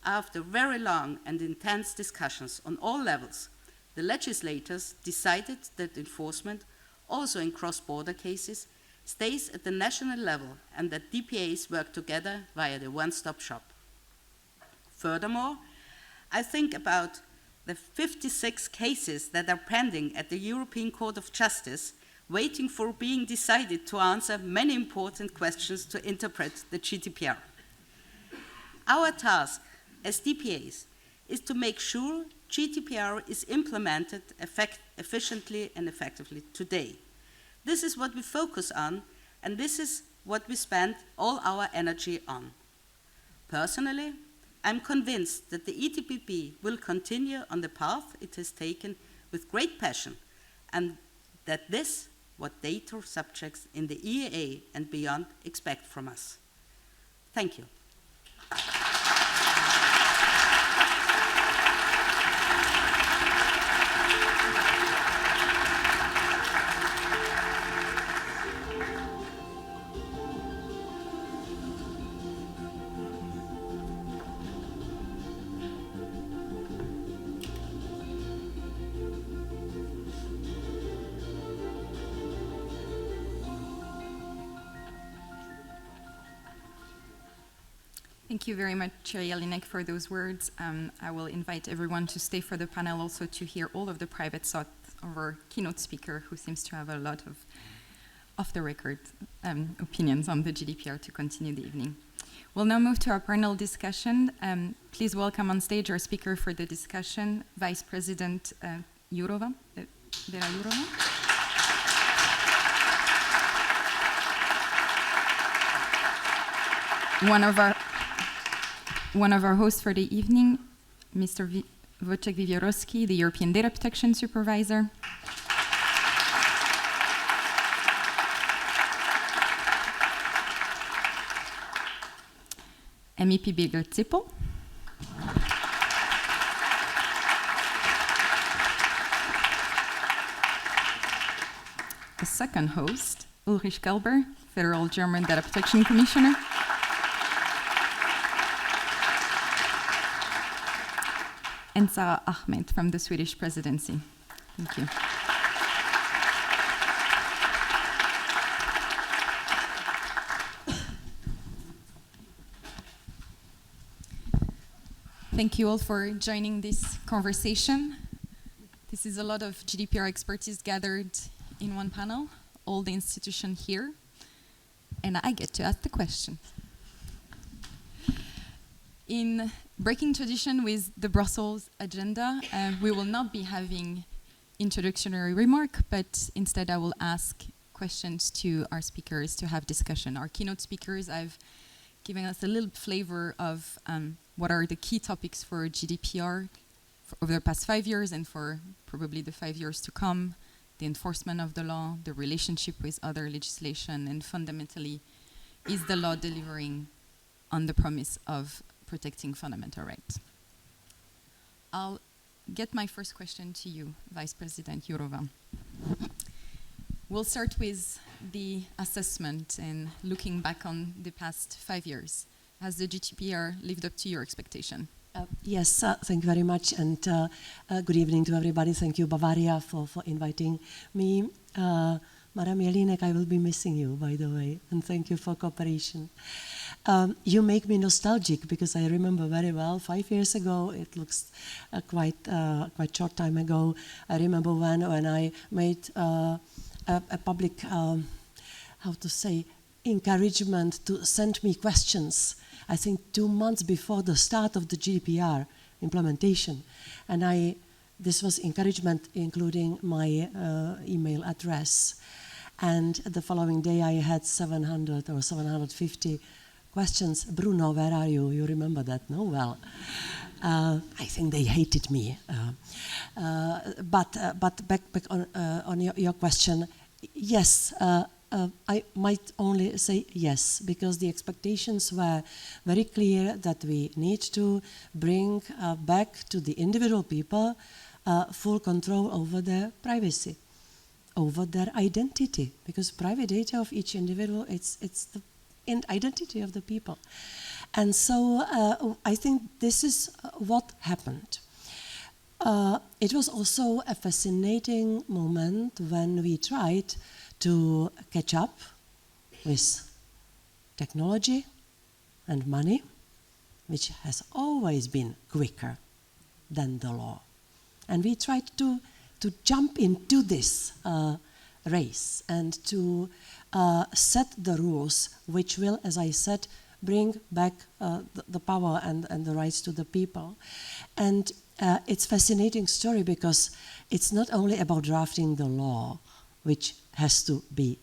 After very long and intense discussions on all levels, the legislators decided that enforcement, also in cross-border cases, stays at the national level and that DPAs work together via the one-stop shop. Furthermore, I think about the 56 cases that are pending at the European Court of Justice, waiting for being decided to answer many important questions to interpret the GDPR. Our task as DPAs is to make sure GDPR is implemented efficiently and effectively today. This is what we focus on, and this is what we spend all our energy on. Personally, I'm convinced that the ETPP will continue on the path it has taken with great passion, and that this what data subjects in the EEA and beyond expect from us. Thank you. Thank you very much, Chair Jelinek, for those words. I will invite everyone to stay for the panel also to hear all of the private thoughts of our keynote speaker, who seems to have a lot of off-the-record opinions on the GDPR to continue the evening. We'll now move to our panel discussion. Please welcome on stage our speaker for the discussion, Vice President Jourova, Vera Jourova. One of our hosts for the evening, Mr. Wojciech Wiewiorowski, the European Data Protection Supervisor. MEP Birgit Zippel. The second host, Ulrich Kelber, Federal German Data Protection Commissioner. And Sarah Ahmed from the Swedish Presidency. Thank you. Thank you all for joining this conversation. This is a lot of GDPR expertise gathered in one panel, all the institutions here, and I get to ask the question. In breaking tradition with the Brussels agenda, we will not be having introductory remark, but instead I will ask questions to our speakers to have discussion. Our keynote speakers have given us a little flavor of what are the key topics for GDPR over the past 5 years and for probably the 5 years to come, the enforcement of the law, the relationship with other legislation, and fundamentally, is the law delivering on the promise of protecting fundamental rights? I'll get my first question to you, Vice President Jourova. We'll start with the assessment and looking back on the past 5 years. Has the GDPR lived up to your expectation? Yes, thank you very much, and good evening to everybody. Thank you, Bavaria, for inviting me. Madam Jelinek, I will be missing you, by the way, and thank you for cooperation. You make me nostalgic because I remember very well 5 years ago. It looks quite short time ago. I remember when I made a public, how to say, encouragement to send me questions. I think 2 months before the start of the GDPR implementation, and this was encouragement, including my email address. And the following day, I had 700 or 750 questions. Bruno, where are you? You remember that, no? Well, I think they hated me. But back on your question, yes, I might only say yes, because the expectations were very clear that we need to bring back to the individual people full control over their privacy, over their identity, because private data of each individual, it's the identity of the people. And so I think this is what happened. It was also a fascinating moment when we tried to catch up with technology and money, which has always been quicker than the law. And we tried to jump into this race and to set the rules which will, as I said, bring back the power and the rights to the people. And it's a fascinating story because it's not only about drafting the law, which has to be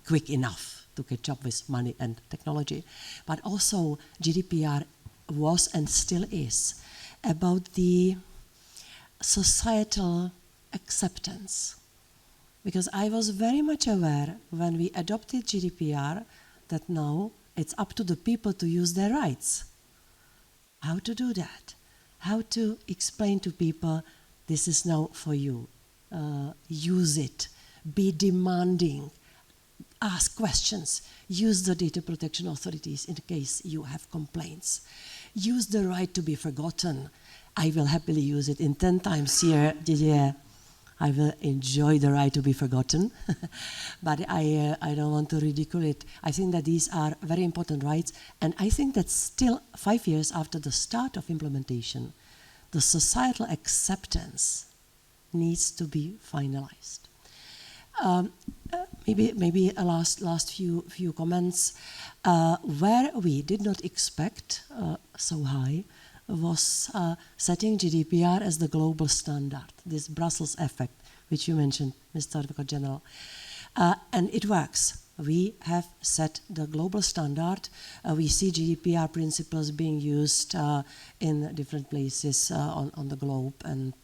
quick enough to catch up with money and technology, but also GDPR was and still is about the societal acceptance. Because I was very much aware when we adopted GDPR that now it's up to the people to use their rights. How to do that? How to explain to people, this is now for you. Use it. Be demanding. Ask questions. Use the data protection authorities in case you have complaints. Use the right to be forgotten. I will happily use it in 10 times here, Didier. I will enjoy the right to be forgotten, but I don't want to ridicule it. I think that these are very important rights, and I think that still 5 years after the start of implementation, the societal acceptance needs to be finalized. maybe a last few comments. Where we did not expect so high was setting GDPR as the global standard, this Brussels effect, which you mentioned, Mr. Advocate General. And it works. We have set the global standard. We see GDPR principles being used in different places on the globe, and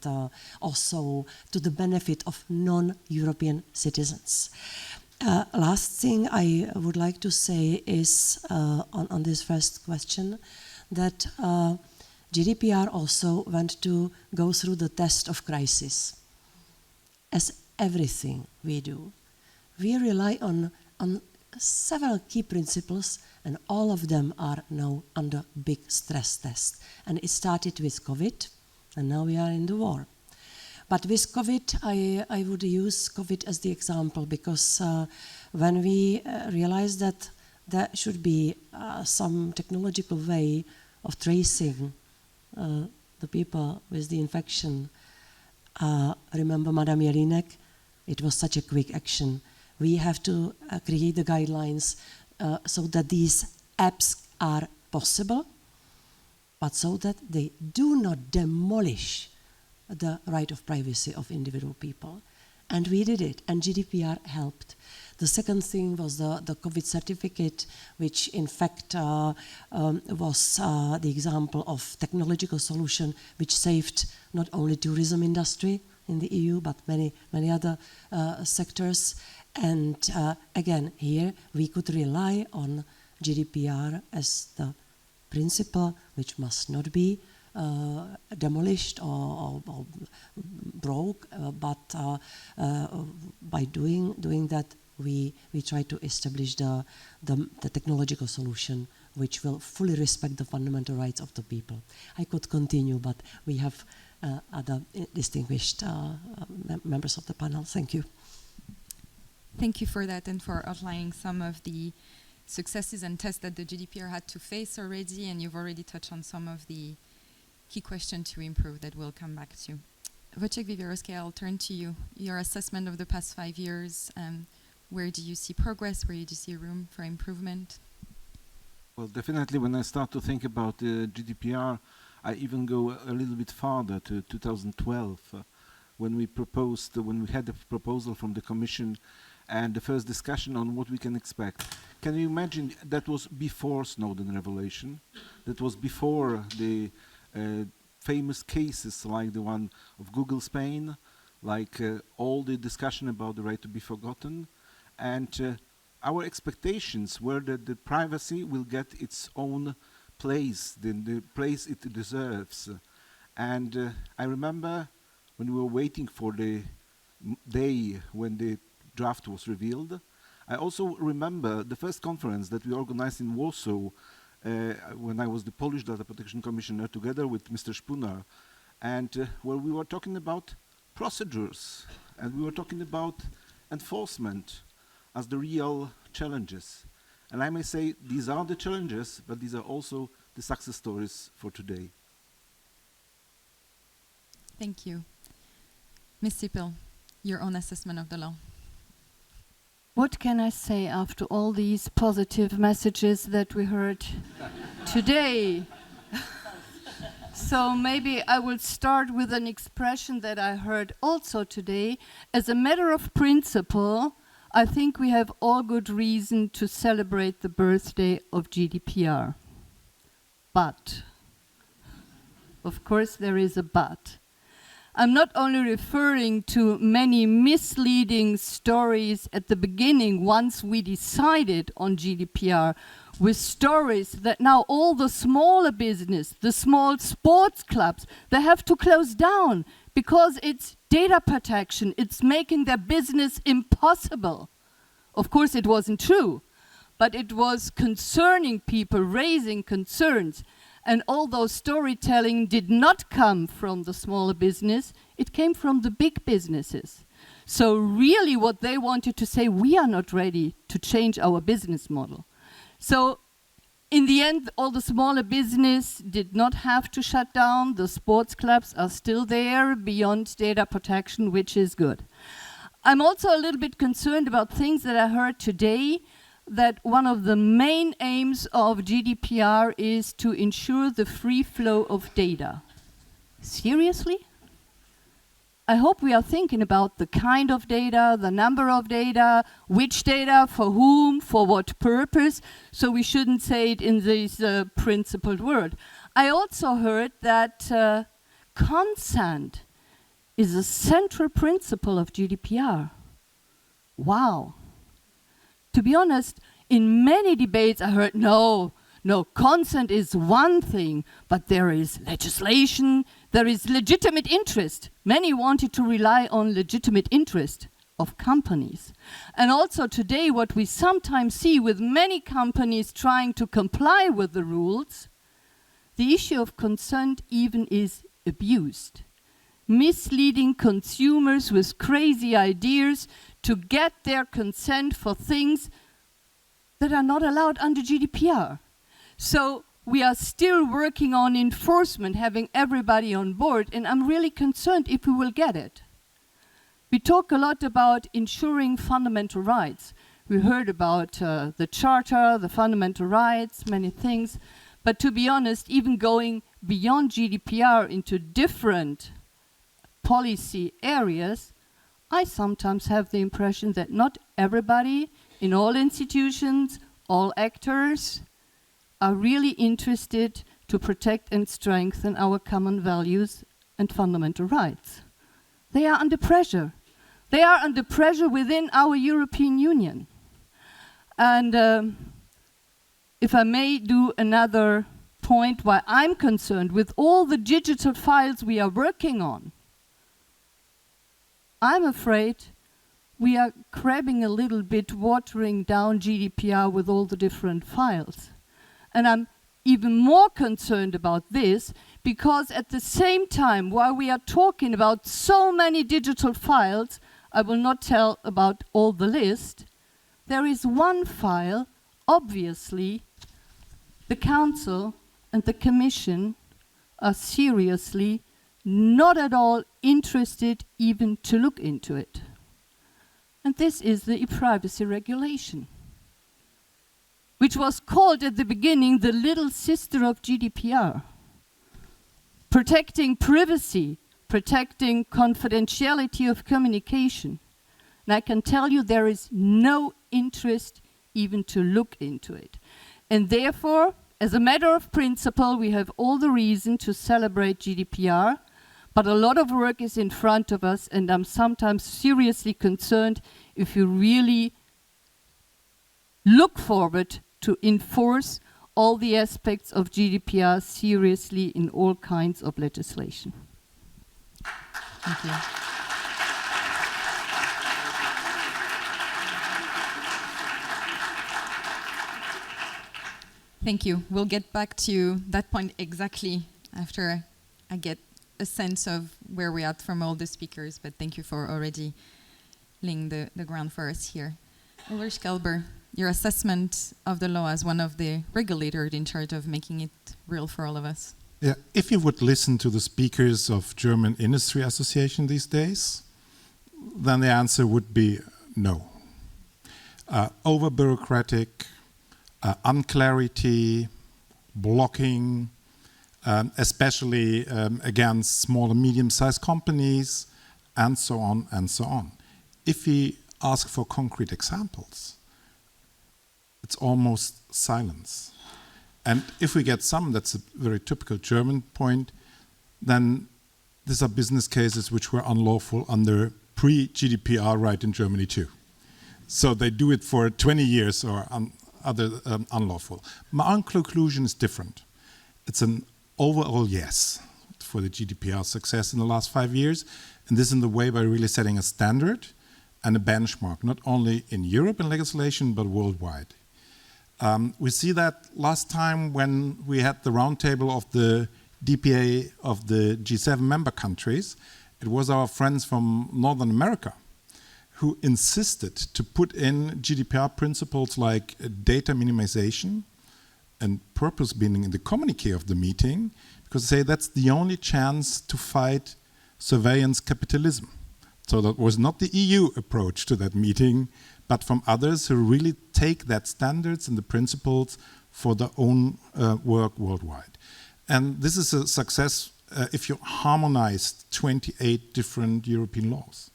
also to the benefit of non-European citizens. Last thing I would like to say is on this first question, that GDPR also went to go through the test of crisis. As everything we do, we rely on several key principles, and all of them are now under big stress test. And it started with COVID, and now we are in the war. But with COVID, I would use COVID as the example, because when we realized that there should be some technological way of tracing the people with the infection, remember Madame Jelinek, it was such a quick action. We have to create the guidelines so that these apps are possible, but so that they do not demolish the right of privacy of individual people. And we did it, and GDPR helped. The second thing was the COVID certificate, which in fact was the example of technological solution which saved not only tourism industry in the EU, but many other sectors. And again, here we could rely on GDPR as the principle which must not be demolished or broke, but by doing that, we try to establish the technological solution which will fully respect the fundamental rights of the people. I could continue, but we have other distinguished members of the panel. Thank you. Thank you for that and for outlining some of the successes and tests that the GDPR had to face already, and you've already touched on some of the key questions to improve that we'll come back to. Wojciech Wiewiórowski, I'll turn to you. Your assessment of the past 5 years, where do you see progress, where do you see room for improvement? Well, definitely when I start to think about GDPR, I even go a little bit farther to 2012, when we had a proposal from the Commission and the first discussion on what we can expect. Can you imagine that was before Snowden revelation? That was before the famous cases like the one of Google Spain, like all the discussion about the right to be forgotten. And our expectations were that the privacy will get its own place, the place it deserves. And I remember when we were waiting for the day when the draft was revealed. I also remember the first conference that we organized in Warsaw when I was the Polish Data Protection Commissioner together with Mr. Spunar, and where we were talking about procedures, and we were talking about enforcement as the real challenges. And I may say these are the challenges, but these are also the success stories for today. Thank you. Ms. Sipil, your own assessment of the law. What can I say after all these positive messages that we heard today? So maybe I will start with an expression that I heard also today. As a matter of principle, I think we have all good reason to celebrate the birthday of GDPR. But, of course there is a but. I'm not only referring to many misleading stories at the beginning once we decided on GDPR, with stories that now all the smaller business, the small sports clubs, they have to close down because it's data protection, it's making their business impossible. Of course it wasn't true, but it was concerning people, raising concerns. And although storytelling did not come from the smaller business, it came from the big businesses. So really what they wanted to say, we are not ready to change our business model. So in the end, all the smaller business did not have to shut down. The sports clubs are still there beyond data protection, which is good. I'm also a little bit concerned about things that I heard today, that one of the main aims of GDPR is to ensure the free flow of data. Seriously? I hope we are thinking about the kind of data, the number of data, which data, for whom, for what purpose, so we shouldn't say it in this principled word. I also heard that consent is a central principle of GDPR. Wow. To be honest, in many debates I heard, no, consent is one thing, but there is legislation, there is legitimate interest. Many wanted to rely on legitimate interest of companies. And also today, what we sometimes see with many companies trying to comply with the rules, the issue of consent even is abused. Misleading consumers with crazy ideas to get their consent for things that are not allowed under GDPR. So we are still working on enforcement, having everybody on board, and I'm really concerned if we will get it. We talk a lot about ensuring fundamental rights. We heard about the Charter, the fundamental rights, many things, but to be honest, even going beyond GDPR into different policy areas, I sometimes have the impression that not everybody in all institutions, all actors, are really interested to protect and strengthen our common values and fundamental rights. They are under pressure. They are under pressure within our European Union. And if I may do another point why I'm concerned with all the digital files we are working on, I'm afraid we are crabbing a little bit, watering down GDPR with all the different files. And I'm even more concerned about this because at the same time, while we are talking about so many digital files, I will not tell about all the list, there is one file, obviously, the Council and the Commission are seriously not at all interested even to look into it. And this is the e-privacy regulation, which was called at the beginning the little sister of GDPR, protecting privacy, protecting confidentiality of communication. And I can tell you there is no interest even to look into it. And therefore, as a matter of principle, we have all the reason to celebrate GDPR, but a lot of work is in front of us, and I'm sometimes seriously concerned if you really look forward to enforce all the aspects of GDPR seriously in all kinds of legislation. Thank you. Thank you. We'll get back to that point exactly after I get a sense of where we're at from all the speakers, but thank you for already laying the ground for us here. Ulrich Kelber, your assessment of the law as one of the regulators in charge of making it real for all of us. Yeah, if you would listen to the speakers of German Industry Association these days, then the answer would be no. Over-bureaucratic, unclarity, blocking, especially against small and medium-sized companies, and so on and so on. If we ask for concrete examples, it's almost silence. And if we get some, that's a very typical German point, then these are business cases which were unlawful under pre-GDPR right in Germany too. So they do it for 20 years or other unlawful. My own conclusion is different. It's an overall yes for the GDPR success in the last 5 years, and this in the way by really setting a standard and a benchmark, not only in Europe in legislation, but worldwide. We see that last time when we had the roundtable of the DPA of the G7 member countries, it was our friends from Northern America who insisted to put in GDPR principles like data minimization and purpose being in the communique of the meeting, because they say that's the only chance to fight surveillance capitalism. So that was not the EU approach to that meeting, but from others who really take that standards and the principles for their own work worldwide. And this is a success if you harmonize 28 different European laws.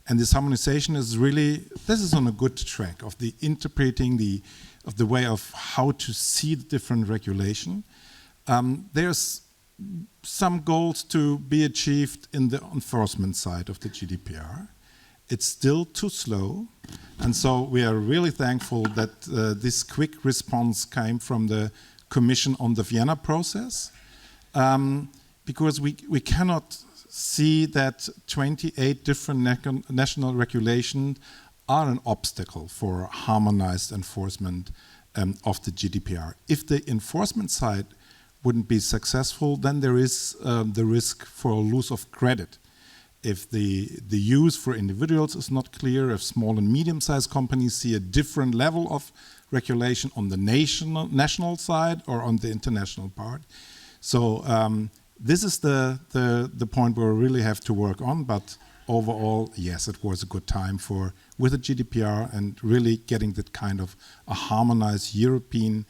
And this harmonization is really, this is on a good track of the interpreting of the way of how to see the different regulation. There's some goals to be achieved in the enforcement side of the GDPR. It's still too slow, and so we are really thankful that this quick response came from the Commission on the Vienna process, because we cannot see that 28 different national regulations are an obstacle for harmonized enforcement of the GDPR. If the enforcement side wouldn't be successful, then there is the risk for a loss of credit. If the use for individuals is not clear, if small and medium-sized companies see a different level of regulation on the national side or on the international part. So this is the point where we really have to work on, but overall, yes, it was a good time with the GDPR and really getting that kind of a harmonized European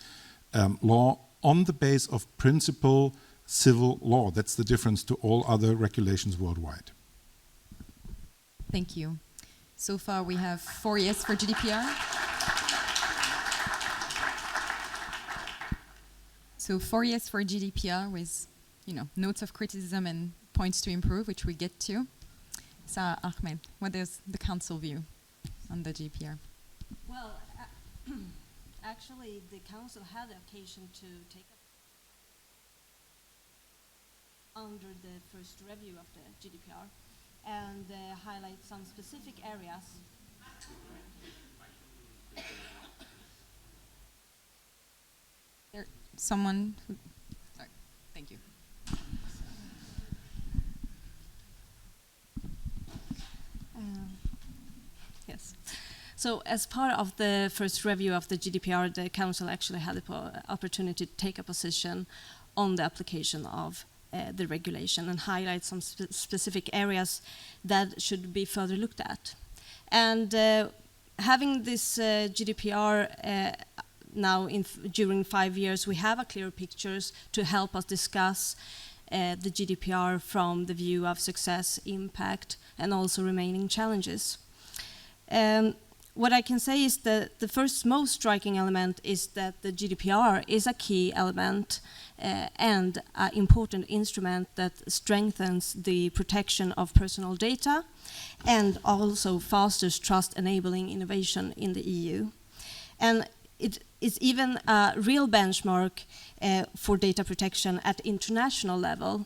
law on the base of principle civil law. That's the difference to all other regulations worldwide. Thank you. So far we have 4 yes for GDPR. So 4 yes for GDPR with, notes of criticism and points to improve, which we get to. Sarah Ahmed, what is the council view on the GDPR? Well, actually, the council had the occasion to take up under the first review of the GDPR and highlight some specific areas. There, someone who, sorry, thank you. Yes. So as part of the first review of the GDPR, the Council actually had the opportunity to take a position on the application of the regulation and highlight some specific areas that should be further looked at. And having this GDPR now during 5 years, we have a clear pictures to help us discuss the GDPR from the view of success, impact, and also remaining challenges. What I can say is that the first most striking element is that the GDPR is a key element and an important instrument that strengthens the protection of personal data and also fosters trust-enabling innovation in the EU. And it is even a real benchmark for data protection at international level.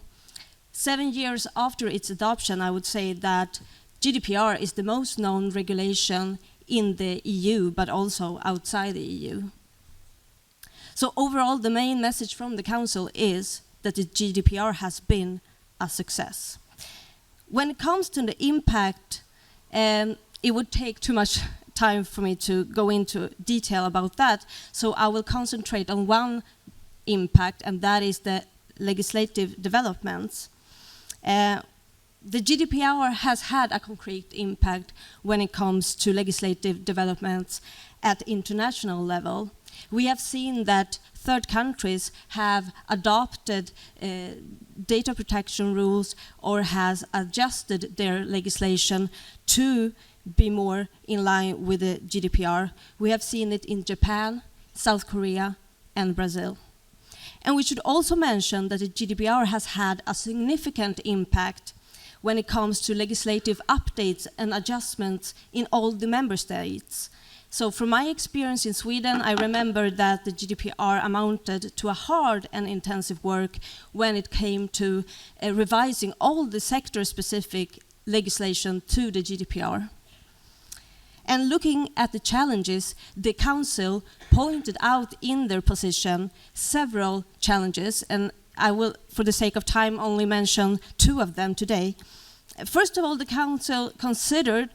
7 years after its adoption, I would say that GDPR is the most known regulation in the EU, but also outside the EU. So overall, the main message from the Council is that the GDPR has been a success. When it comes to the impact, it would take too much time for me to go into detail about that, so I will concentrate on one impact, and that is the legislative developments. The GDPR has had a concrete impact when it comes to legislative developments at international level. We have seen that third countries have adopted data protection rules or has adjusted their legislation to be more in line with the GDPR. We have seen it in Japan, South Korea, and Brazil. And we should also mention that the GDPR has had a significant impact when it comes to legislative updates and adjustments in all the member states. So from my experience in Sweden, I remember that the GDPR amounted to a hard and intensive work when it came to revising all the sector-specific legislation to the GDPR. And looking at the challenges, the Council pointed out in their position several challenges, and I will, for the sake of time, only mention 2 of them today. First of all, the Council considered,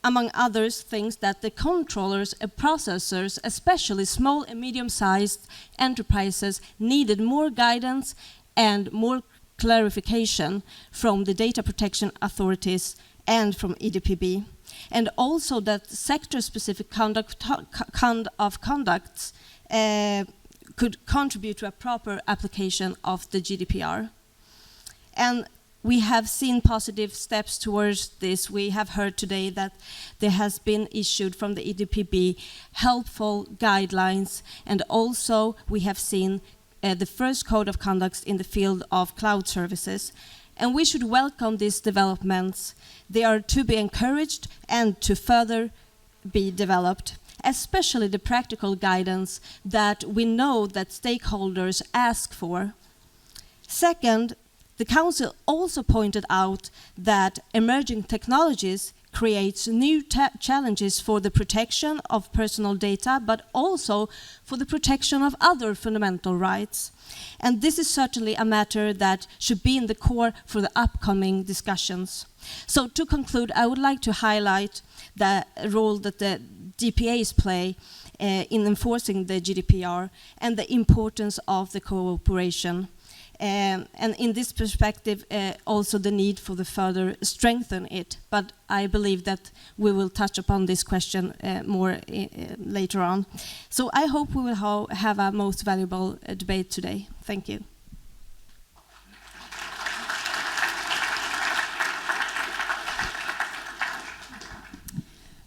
among other things, that the controllers and processors, especially small and medium-sized enterprises, needed more guidance and more clarification from the data protection authorities and from EDPB, and also that sector-specific conducts could contribute to a proper application of the GDPR. And we have seen positive steps towards this. We have heard today that there has been issued from the EDPB helpful guidelines, and also we have seen the first code of conduct in the field of cloud services. And we should welcome these developments. They are to be encouraged and to further be developed, especially the practical guidance that we know that stakeholders ask for. Second, the Council also pointed out that emerging technologies creates new challenges for the protection of personal data, but also for the protection of other fundamental rights. And this is certainly a matter that should be in the core for the upcoming discussions. So to conclude, I would like to highlight the role that the DPAs play in enforcing the GDPR and the importance of the cooperation. And in this perspective, also the need for the further strengthen it. But I believe that we will touch upon this question more later on. So I hope we will have a most valuable debate today. Thank you.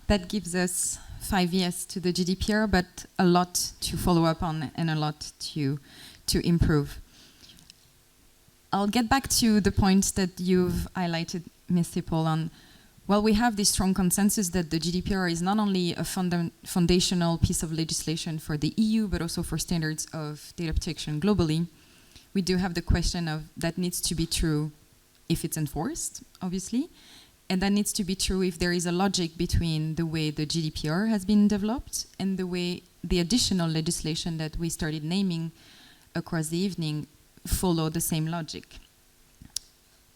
That gives us 5 years to the GDPR, but a lot to follow up on and a lot to improve. I'll get back to the points that you've highlighted, Ms. Sippel, on, well, we have this strong consensus that the GDPR is not only a foundational piece of legislation for the EU, but also for standards of data protection globally. We do have the question of that needs to be true if it's enforced, obviously, and that needs to be true if there is a logic between the way the GDPR has been developed and the way the additional legislation that we started naming across the evening follow the same logic.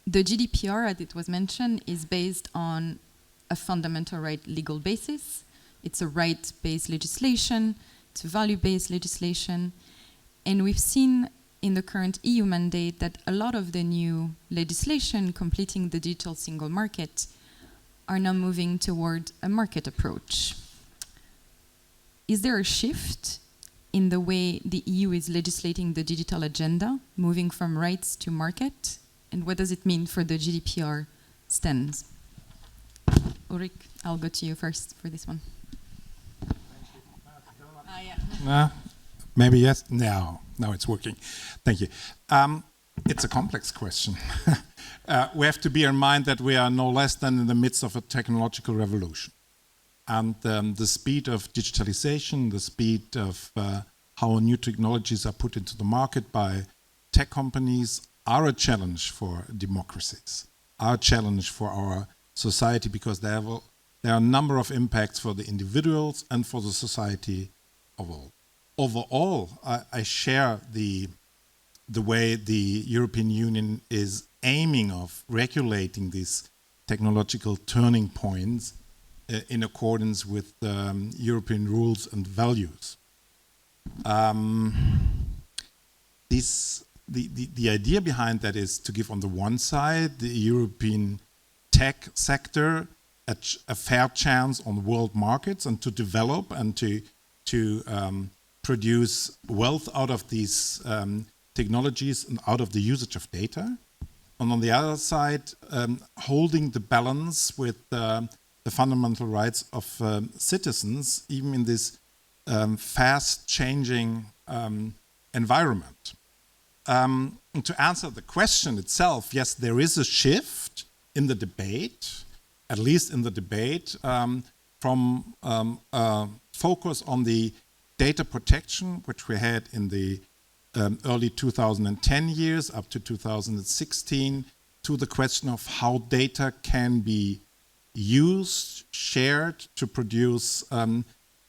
The GDPR, as it was mentioned, is based on a fundamental right legal basis. It's a right-based legislation, it's a value-based legislation, and we've seen in the current EU mandate that a lot of the new legislation completing the digital single market are now moving toward a market approach. Is there a shift in the way the EU is legislating the digital agenda, moving from rights to market? And what does it mean for the GDPR stands? Ulrich, I'll go to you first for this one. Maybe yes. Now it's working. Thank you. It's a complex question. We have to bear in mind that we are no less than in the midst of a technological revolution. And the speed of digitalization, the speed of how new technologies are put into the market by tech companies are a challenge for democracies, are a challenge for our society, because there are a number of impacts for the individuals and for the society of all. Overall, I share the way the European Union is aiming of regulating these technological turning points in accordance with European rules and values. The idea behind that is to give, on the one side, the European tech sector a fair chance on world markets and to develop and to produce wealth out of these technologies and out of the usage of data. And on the other side, holding the balance with the fundamental rights of citizens, even in this fast-changing environment. And to answer the question itself, yes, there is a shift in the debate, at least in the debate, from focus on the data protection, which we had in the early 2010 years up to 2016, to the question of how data can be used, shared to produce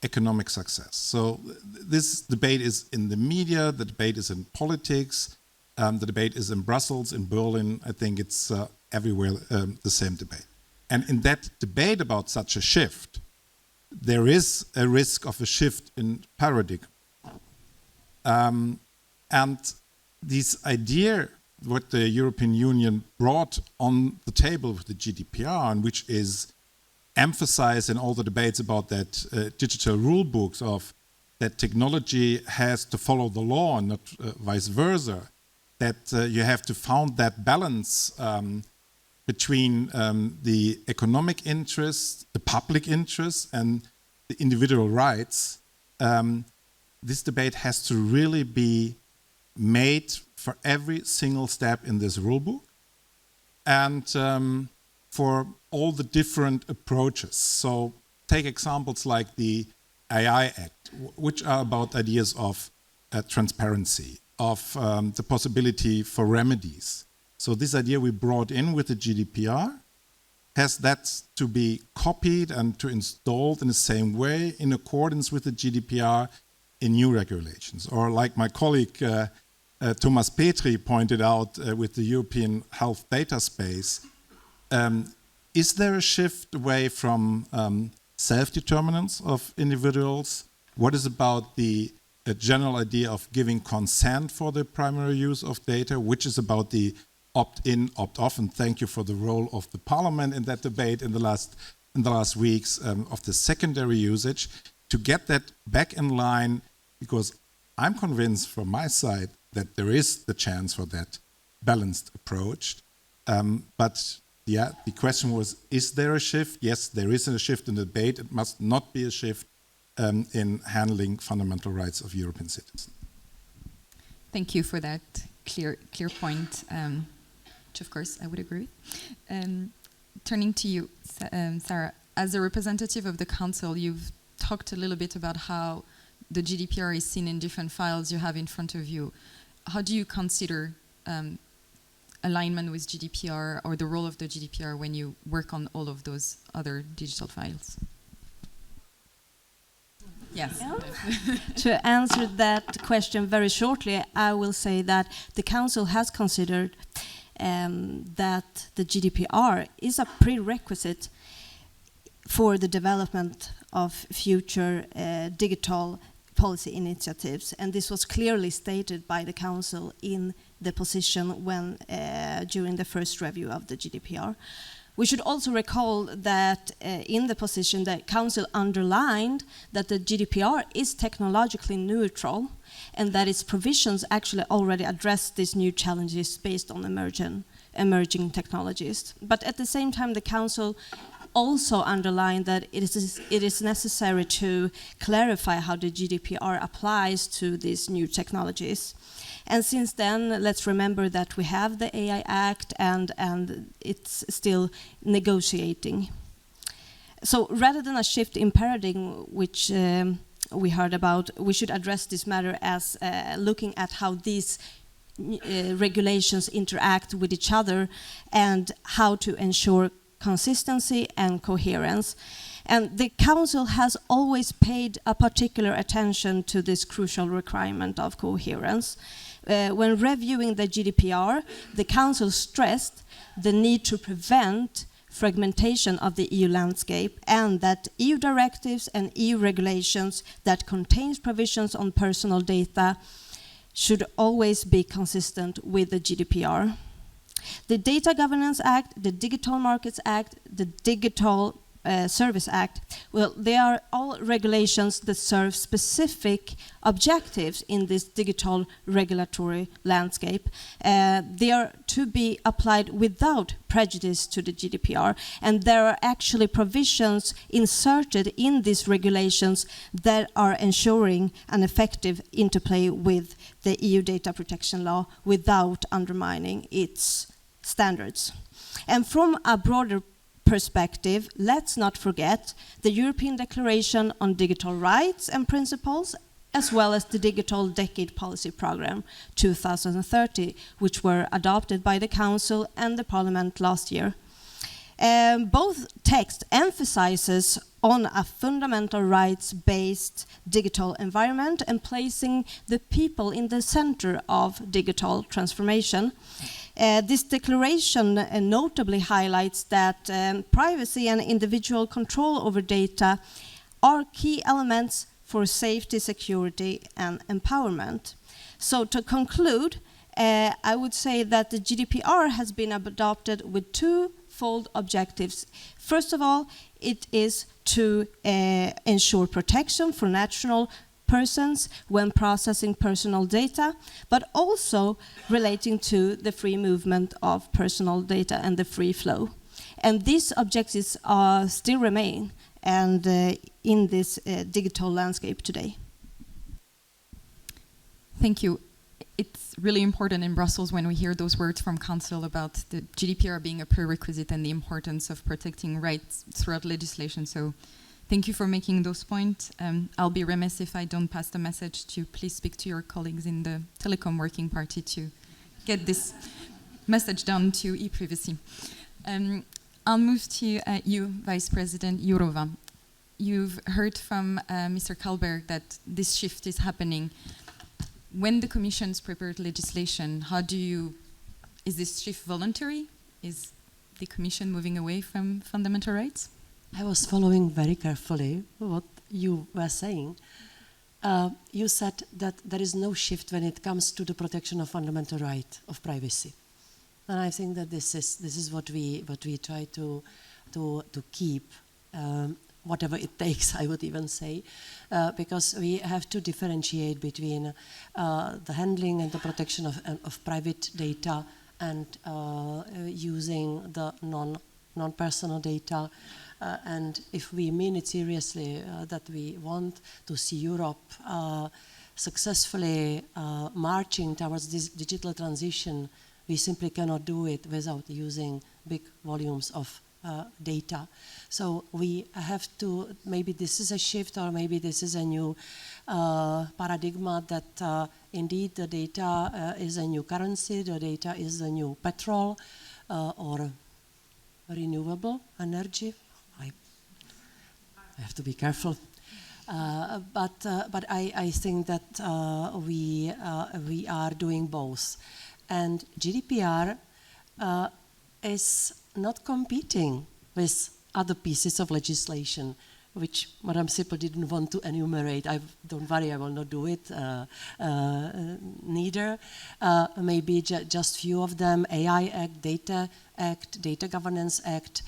economic success. So this debate is in the media, the debate is in politics, the debate is in Brussels, in Berlin. I think it's everywhere the same debate. And in that debate about such a shift, there is a risk of a shift in paradigm. And this idea what the European Union brought on the table with the GDPR, and which is emphasized in all the debates about that digital rule books of that technology has to follow the law and not vice versa, that you have to found that balance between the economic interests, the public interests, and the individual rights. This debate has to really be made for every single step in this rulebook and for all the different approaches. So take examples like the AI Act, which are about ideas of transparency, of the possibility for remedies. So this idea we brought in with the GDPR has that to be copied and to installed in the same way in accordance with the GDPR in new regulations. Or like my colleague Thomas Petri pointed out with the European health data space, is there a shift away from self-determinance of individuals? What is about the general idea of giving consent for the primary use of data, which is about the opt-in, opt-off, and thank you for the role of the Parliament in that debate in the last weeks of the secondary usage, to get that back in line, because I'm convinced from my side that there is the chance for that balanced approach. But yeah, the question was, is there a shift? Yes, there is a shift in the debate. It must not be a shift in handling fundamental rights of European citizens. Thank you for that clear point, which of course I would agree with. Turning to you, Sarah, as a representative of the Council, you've talked a little bit about how the GDPR is seen in different files you have in front of you. How do you consider alignment with GDPR or the role of the GDPR when you work on all of those other digital files? Yes. To answer that question very shortly, I will say that the Council has considered that the GDPR is a prerequisite for the development of future digital policy initiatives, and this was clearly stated by the Council in the position when during the first review of the GDPR. We should also recall that in the position the Council underlined that the GDPR is technologically neutral and that its provisions actually already address these new challenges based on emerging technologies. But at the same time, the Council also underlined that it is necessary to clarify how the GDPR applies to these new technologies. And since then, let's remember that we have the AI Act and it's still negotiating. So rather than a shift in paradigm, which we heard about, we should address this matter as looking at how these regulations interact with each other and how to ensure consistency and coherence. And the Council has always paid a particular attention to this crucial requirement of coherence. When reviewing the GDPR, the Council stressed the need to prevent fragmentation of the EU landscape and that EU directives and EU regulations that contains provisions on personal data should always be consistent with the GDPR. The Data Governance Act, the Digital Markets Act, the Digital Service Act, well, they are all regulations that serve specific objectives in this digital regulatory landscape. They are to be applied without prejudice to the GDPR, and there are actually provisions inserted in these regulations that are ensuring an effective interplay with the EU data protection law without undermining its standards. And from a broader perspective, let's not forget the European Declaration on Digital Rights and Principles, as well as the Digital Decade Policy Programme 2030, which were adopted by the Council and the Parliament last year. Both texts emphasizes on a fundamental rights-based digital environment and placing the people in the center of digital transformation. This declaration notably highlights that privacy and individual control over data are key elements for safety, security, and empowerment. So to conclude, I would say that the GDPR has been adopted with twofold objectives. First of all, it is to ensure protection for natural persons when processing personal data, but also relating to the free movement of personal data and the free flow. And these objectives still remain and in this digital landscape today. Thank you. It's really important in Brussels when we hear those words from Council about the GDPR being a prerequisite and the importance of protecting rights throughout legislation. So thank you for making those points. I'll be remiss if I don't pass the message to please speak to your colleagues in the Telecom Working Party to get this message down to e-privacy. I'll move to you, Vice President Jourova. You've heard from Mr. Kalberg that this shift is happening. When the Commission's prepared legislation, is this shift voluntary? Is the Commission moving away from fundamental rights? I was following very carefully what you were saying. You said that there is no shift when it comes to the protection of fundamental right of privacy. And I think that this is what we try to keep, whatever it takes, I would even say, because we have to differentiate between the handling and the protection of private data and using the non-personal data. And if we mean it seriously, that we want to see Europe successfully marching towards this digital transition, we simply cannot do it without using big volumes of data. So we have to, maybe this is a shift or maybe this is a new paradigm that indeed the data is a new currency, the data is the new petrol or renewable energy. I have to be careful. But I think that we are doing both. And GDPR is not competing with other pieces of legislation, which Madame Sippel didn't want to enumerate. Don't worry, I will not do it neither. Maybe just few of them: AI Act, Data Governance Act,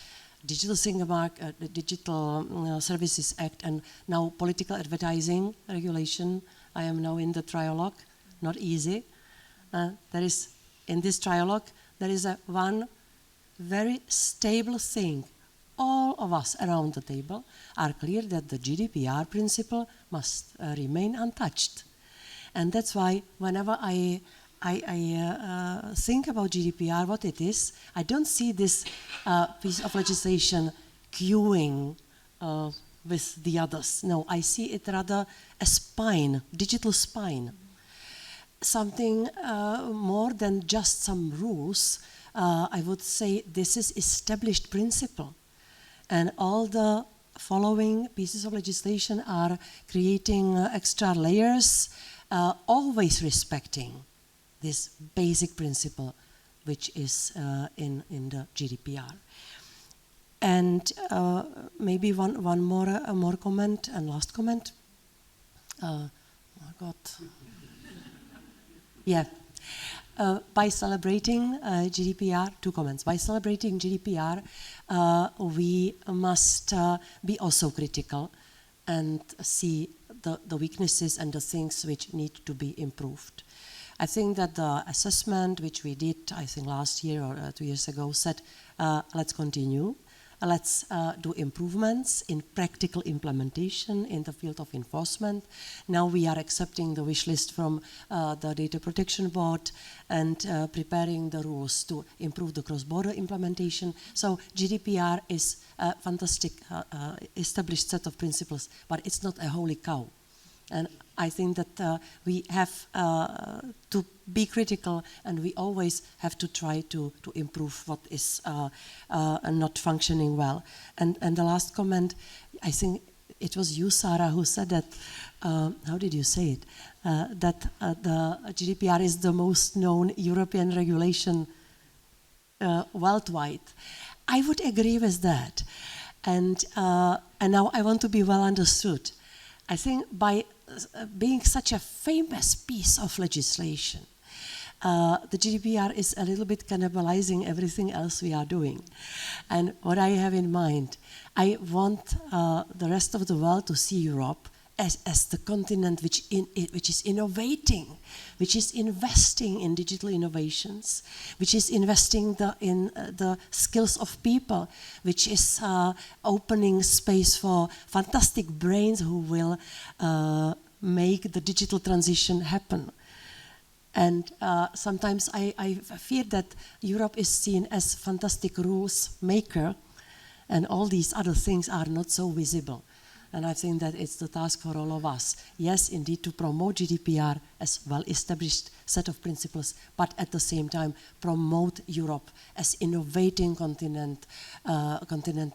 Digital Single Market, Digital Services Act, and now Political Advertising Regulation. I am now in the trialogue. Not easy. In this trialogue, there is one very stable thing. All of us around the table are clear that the GDPR principle must remain untouched. And that's why whenever I think about GDPR, what it is, I don't see this piece of legislation queuing with the others. No, I see it rather a spine, digital spine. Something more than just some rules. I would say this is established principle. And all the following pieces of legislation are creating extra layers, always respecting this basic principle, which is in the GDPR. And maybe one more comment and last comment. Oh God. Yeah. By celebrating GDPR, 2 comments. By celebrating GDPR, we must be also critical and see the weaknesses and the things which need to be improved. I think that the assessment which we did, I think last year or 2 years ago, said let's continue. Let's do improvements in practical implementation in the field of enforcement. Now we are accepting the wish list from the Data Protection Board and preparing the rules to improve the cross-border implementation. So GDPR is a fantastic established set of principles, but it's not a holy cow. And I think that we have to be critical, and we always have to try to improve what is not functioning well. And the last comment, I think it was you, Sarah, who said that, how did you say it? That the GDPR is the most known European regulation worldwide. I would agree with that. And now I want to be well understood. I think by being such a famous piece of legislation, the GDPR is a little bit cannibalizing everything else we are doing. And what I have in mind, I want the rest of the world to see Europe as the continent which is innovating, which is investing in digital innovations, which is investing in the skills of people, which is opening space for fantastic brains who will make the digital transition happen. And sometimes I fear that Europe is seen as fantastic rules maker, and all these other things are not so visible. And I think that it's the task for all of us. Yes, indeed, to promote GDPR as well-established set of principles, but at the same time promote Europe as innovating continent,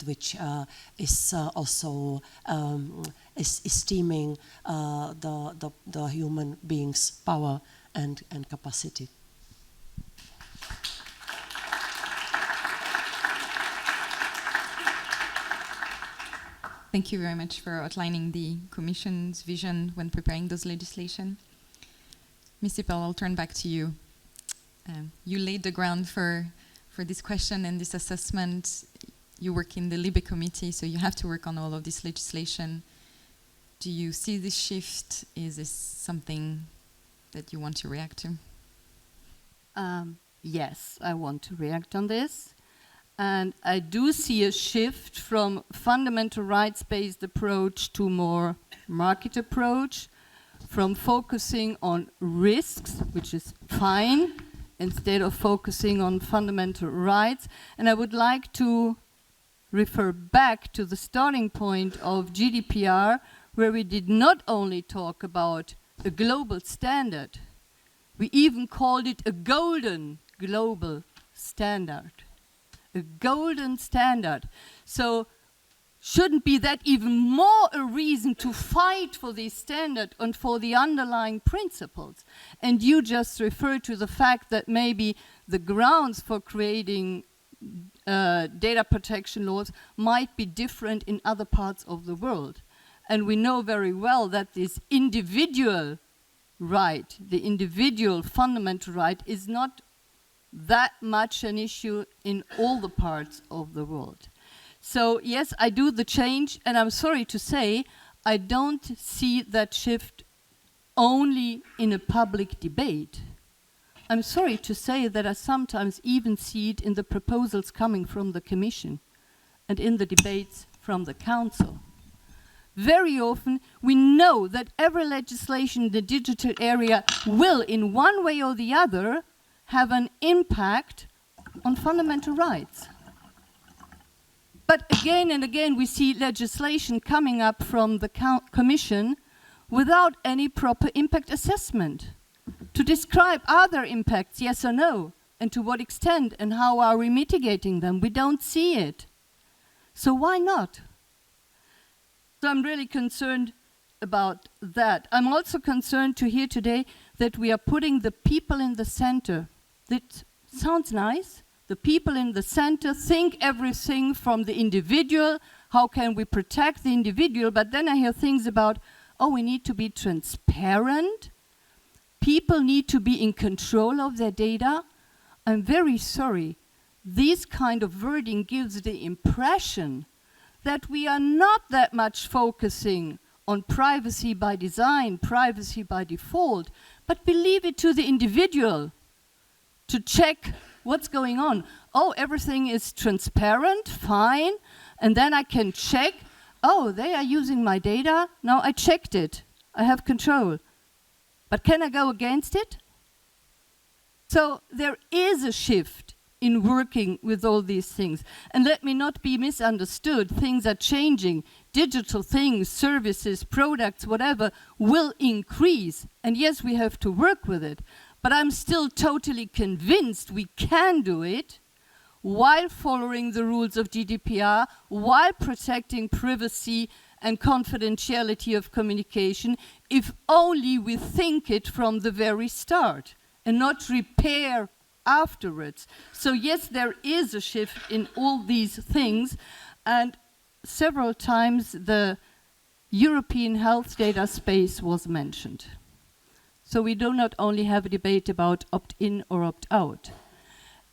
which is also is esteeming the human beings' power and capacity. Thank you very much for outlining the Commission's vision when preparing those legislation. Ms. Sippel, I'll turn back to you. You laid the ground for this question and this assessment. You work in the LIBE committee, so you have to work on all of this legislation. Do you see this shift? Is this something that you want to react to? Yes, I want to react on this. And I do see a shift from fundamental rights-based approach to more market approach, from focusing on risks, which is fine, instead of focusing on fundamental rights. And I would like to refer back to the starting point of GDPR, where we did not only talk about a global standard, we even called it a golden global standard. A golden standard. So shouldn't be that even more a reason to fight for this standard and for the underlying principles? And you just referred to the fact that maybe the grounds for creating data protection laws might be different in other parts of the world. And we know very well that this individual right, the individual fundamental right, is not that much an issue in all the parts of the world. So yes, I do the change, and I'm sorry to say, I don't see that shift only in a public debate. I'm sorry to say that I sometimes even see it in the proposals coming from the Commission and in the debates from the Council. Very often, we know that every legislation in the digital area will, in one way or the other, have an impact on fundamental rights. But again and again, we see legislation coming up from the Commission without any proper impact assessment to describe other impacts, yes or no, and to what extent, and how are we mitigating them. We don't see it. So why not? So I'm really concerned about that. I'm also concerned to hear today that we are putting the people in the center. That sounds nice. The people in the center think everything from the individual. How can we protect the individual? But then I hear things about, oh, we need to be transparent. People need to be in control of their data. I'm very sorry. This kind of wording gives the impression that we are not that much focusing on privacy by design, privacy by default, but we leave it to the individual to check what's going on. Oh, everything is transparent, fine, and then I can check, oh, they are using my data, now I checked it, I have control. But can I go against it? So there is a shift in working with all these things. And let me not be misunderstood, things are changing. Digital things, services, products, whatever, will increase. And yes, we have to work with it. But I'm still totally convinced we can do it while following the rules of GDPR, while protecting privacy and confidentiality of communication, if only we think it from the very start and not repair afterwards. So yes, there is a shift in all these things, and several times the European health data space was mentioned. So we do not only have a debate about opt-in or opt-out.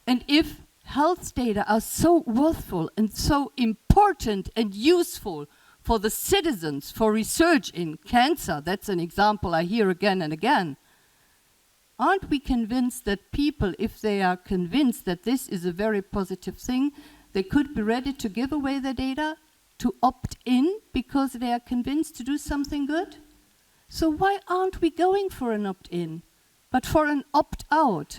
And if health data are so worthful and so important and useful for the citizens, for research in cancer, that's an example I hear again and again, aren't we convinced that people, if they are convinced that this is a very positive thing, they could be ready to give away their data, to opt in because they are convinced to do something good? So why aren't we going for an opt-in, but for an opt-out,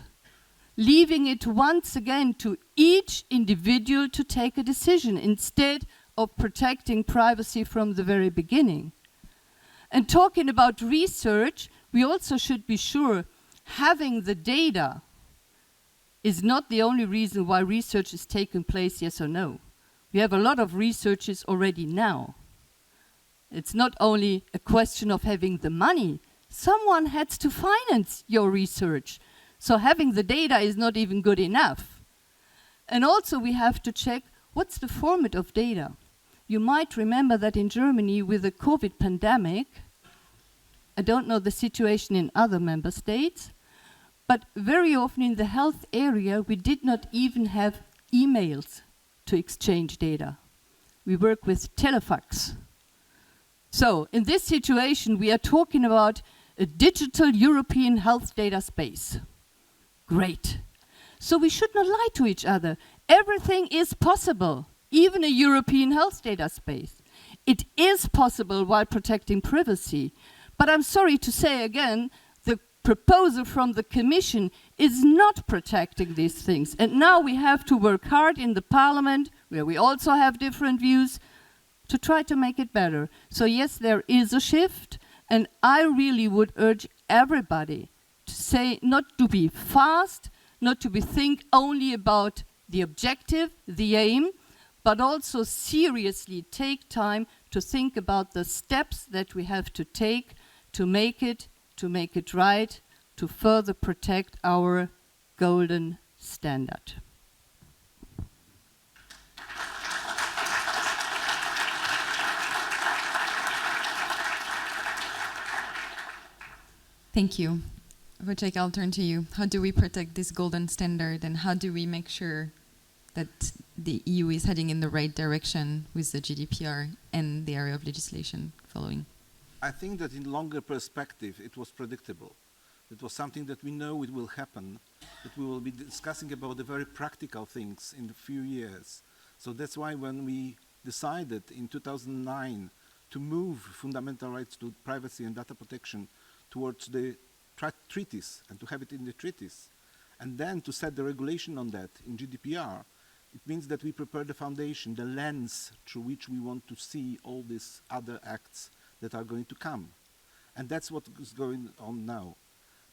leaving it once again to each individual to take a decision instead of protecting privacy from the very beginning? And talking about research, we also should be sure having the data is not the only reason why research is taking place, yes or no. We have a lot of researchers already now. It's not only a question of having the money. Someone has to finance your research. So having the data is not even good enough. And also we have to check what's the format of data. You might remember that in Germany with the COVID pandemic, I don't know the situation in other member states, but very often in the health area we did not even have emails to exchange data. We work with telefax. So in this situation we are talking about a digital European health data space. Great. So we should not lie to each other. Everything is possible, even a European health data space. It is possible while protecting privacy. But I'm sorry to say again, the proposal from the Commission is not protecting these things. And now we have to work hard in the Parliament, where we also have different views, to try to make it better. So yes, there is a shift, and I really would urge everybody to say not to be fast, not to be think only about the objective, the aim, but also seriously take time to think about the steps that we have to take to make it right, to further protect our golden standard. Thank you. Wojciech, I'll turn to you. How do we protect this golden standard, and how do we make sure that the EU is heading in the right direction with the GDPR and the area of legislation following? I think that in longer perspective it was predictable. It was something that we know it will happen, that we will be discussing about the very practical things in a few years. So that's why when we decided in 2009 to move fundamental rights to privacy and data protection towards the treaties and to have it in the treaties, and then to set the regulation on that in GDPR, it means that we prepare the foundation, the lens through which we want to see all these other acts that are going to come. And that's what is going on now.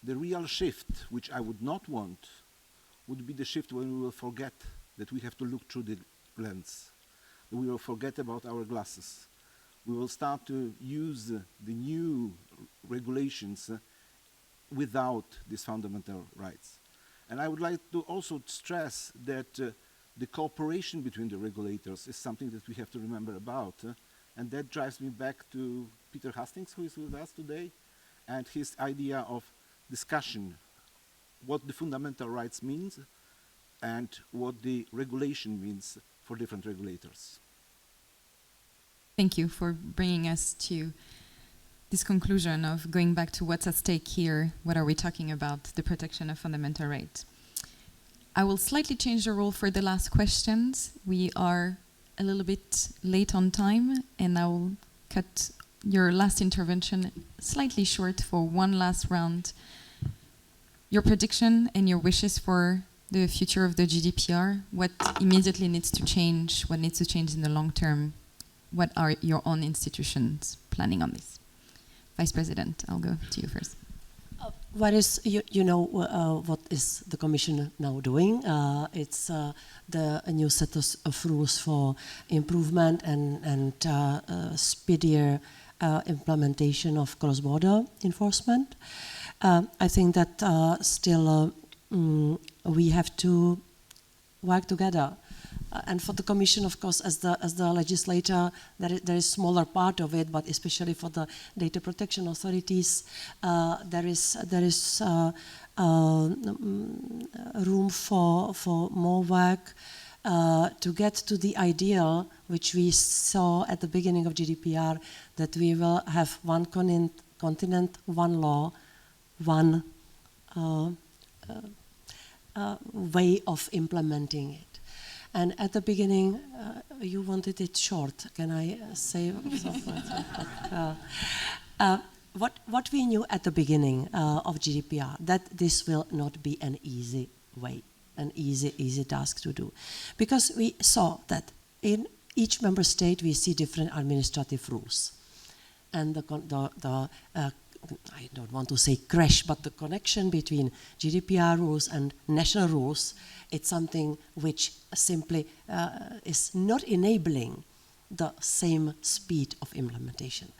The real shift, which I would not want, would be the shift when we will forget that we have to look through the lens. We will forget about our glasses. We will start to use the new regulations without these fundamental rights. And I would like to also stress that the cooperation between the regulators is something that we have to remember about. And that drives me back to Peter Hastings, who is with us today, and his idea of discussion, what the fundamental rights means and what the regulation means for different regulators. Thank you for bringing us to this conclusion of going back to what's at stake here. What are we talking about? The protection of fundamental rights. I will slightly change the rule for the last questions. We are a little bit late on time, and I will cut your last intervention slightly short for one last round. Your prediction and your wishes for the future of the GDPR, what immediately needs to change, what needs to change in the long term, what are your own institutions planning on this? Vice President, I'll go to you first. What is, what is the Commission now doing? It's a new set of rules for improvement and speedier implementation of cross-border enforcement. I think that still we have to work together and for the Commission, of course, as the legislator, there is smaller part of it, but especially for the data protection authorities, there is room for more work to get to the ideal which we saw at the beginning of GDPR, that we will have one continent, one law, one way of implementing it. And at the beginning, you wanted it short. Can I say what we knew at the beginning of GDPR, that this will not be an easy way, an easy task to do. Because we saw that in each member state we see different administrative rules. And I don't want to say crash, but the connection between GDPR rules and national rules, it's something which simply is not enabling the same speed of implementation.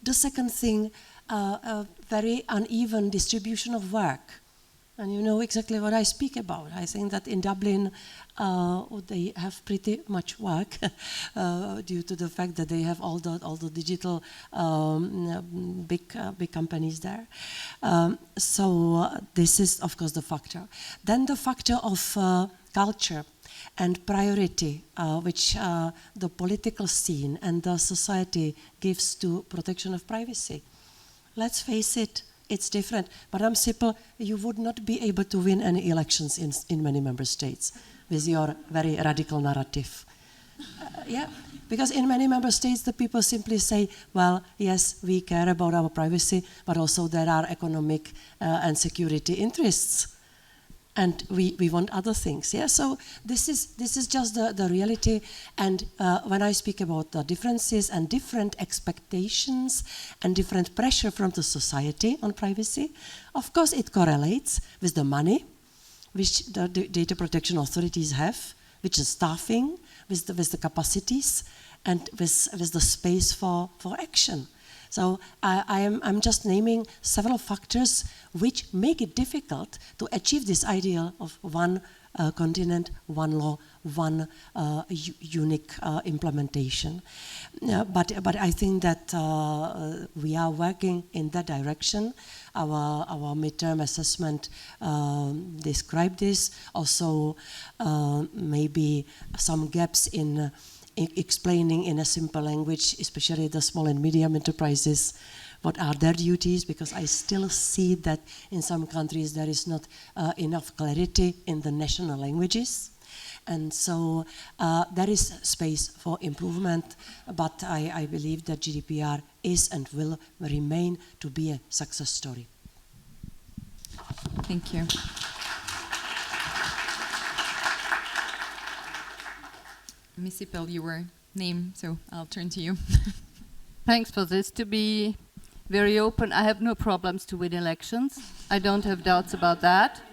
The second thing, a very uneven distribution of work. And you know exactly what I speak about. I think that in Dublin, they have pretty much work due to the fact that they have all the digital big companies there. So this is, of course, the factor. Then the factor of culture and priority, which the political scene and the society gives to protection of privacy. Let's face it. It's different. Madam Sippel, you would not be able to win any elections in many member states with your very radical narrative. Yeah, because in many member states the people simply say, well, yes, we care about our privacy, but also there are economic and security interests. And we want other things, yeah. So this is just the reality. And when I speak about the differences and different expectations and different pressure from the society on privacy, of course it correlates with the money which the data protection authorities have, with the staffing, with the capacities, and with the space for action. So I'm just naming several factors which make it difficult to achieve this ideal of one continent, one law, one unique implementation. But I think that we are working in that direction. Our midterm assessment described this. Also, maybe some gaps in explaining in a simple language, especially the small and medium enterprises, what are their duties, because I still see that in some countries there is not enough clarity in the national languages. And so there is space for improvement, but I believe that GDPR is and will remain to be a success story. Thank you. Ms. Sippel, you were named, so I'll turn to you. Thanks for this. To be very open, I have no problems to win elections. I don't have doubts about that.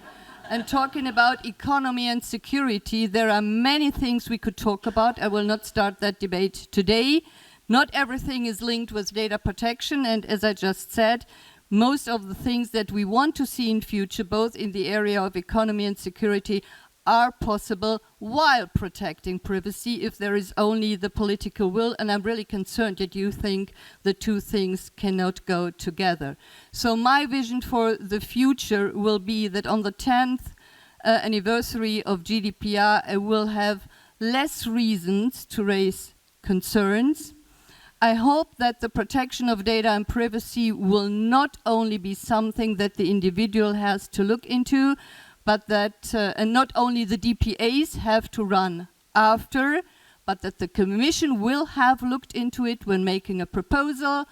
And talking about economy and security, there are many things we could talk about. I will not start that debate today. Not everything is linked with data protection, and as I just said, most of the things that we want to see in future, both in the area of economy and security, are possible while protecting privacy if there is only the political will, and I'm really concerned that you think the two things cannot go together. So my vision for the future will be that on the 10th anniversary of GDPR, I will have less reasons to raise concerns. I hope that the protection of data and privacy will not only be something that the individual has to look into, but that and not only the DPAs have to run after, but that the Commission will have looked into it when making a proposal,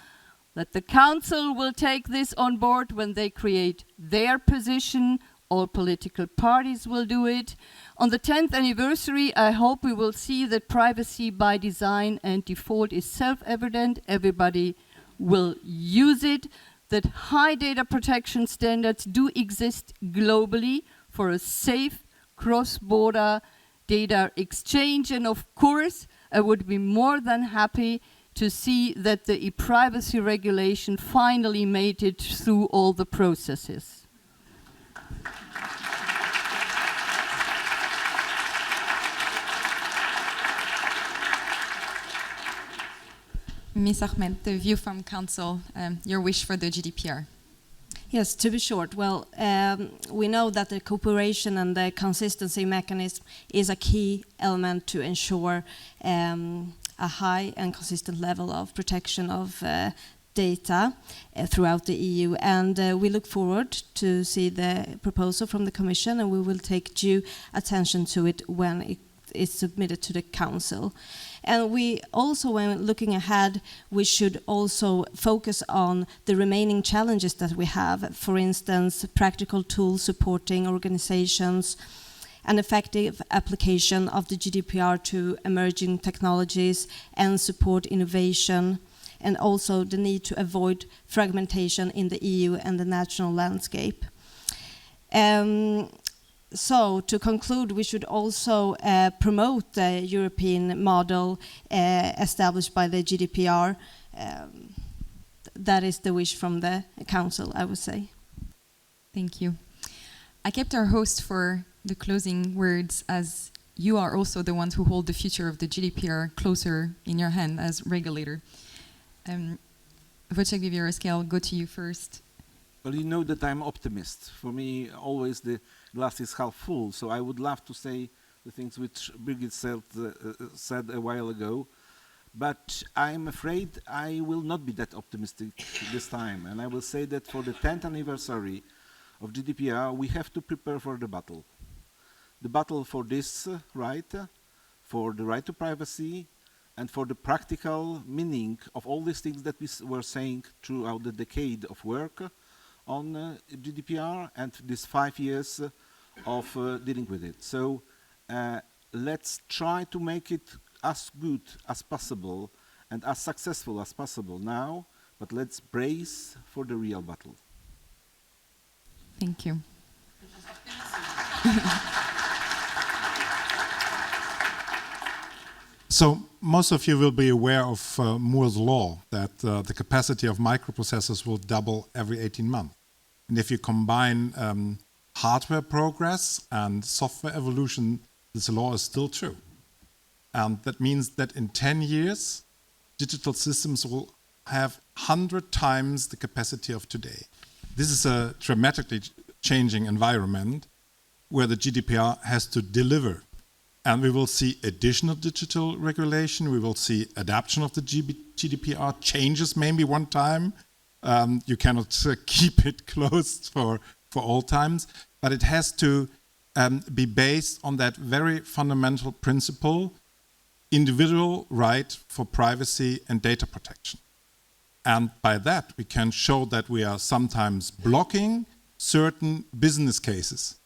that the Council will take this on board when they create their position, all political parties will do it. On the 10th anniversary, I hope we will see that privacy by design and default is self-evident, everybody will use it, that high data protection standards do exist globally for a safe cross-border data exchange. And of course, I would be more than happy to see that the e-privacy regulation finally made it through all the processes. Ms. Ahmed, the view from Council, your wish for the GDPR. Yes, to be short, well, we know that the cooperation and the consistency mechanism is a key element to ensure a high and consistent level of protection of data throughout the EU. And we look forward to see the proposal from the Commission, and we will take due attention to it when it is submitted to the Council. And we also, when looking ahead, we should also focus on the remaining challenges that we have. For instance, practical tools supporting organizations, an effective application of the GDPR to emerging technologies and support innovation, and also the need to avoid fragmentation in the EU and the national landscape. So, to conclude, we should also promote the European model established by the GDPR. That is the wish from the Council, I would say. Thank you. I kept our host for the closing words, as you are also the ones who hold the future of the GDPR closer in your hand as regulator. Wojciech Wiewiórowski, I'll go to you first. Well, you know that I'm optimist. For me, always the glass is half full. So I would love to say the things which Birgit said a while ago. But I'm afraid I will not be that optimistic this time. And I will say that for the 10th anniversary of GDPR, we have to prepare for the battle. The battle for this right, for the right to privacy, and for the practical meaning of all these things that we were saying throughout the decade of work on GDPR and these 5 years of dealing with it. So let's try to make it as good as possible and as successful as possible now, but let's brace for the real battle. Thank you. So most of you will be aware of Moore's law, that the capacity of microprocessors will double every 18 months. And if you combine hardware progress and software evolution, this law is still true. And that means that in 10 years, digital systems will have 100 times the capacity of today. This is a dramatically changing environment where the GDPR has to deliver. And we will see additional digital regulation. We will see adaptation of the GDPR, changes maybe one time. You cannot keep it closed for all times. But it has to be based on that very fundamental principle, individual right for privacy and data protection. And by that, we can show that we are sometimes blocking certain business cases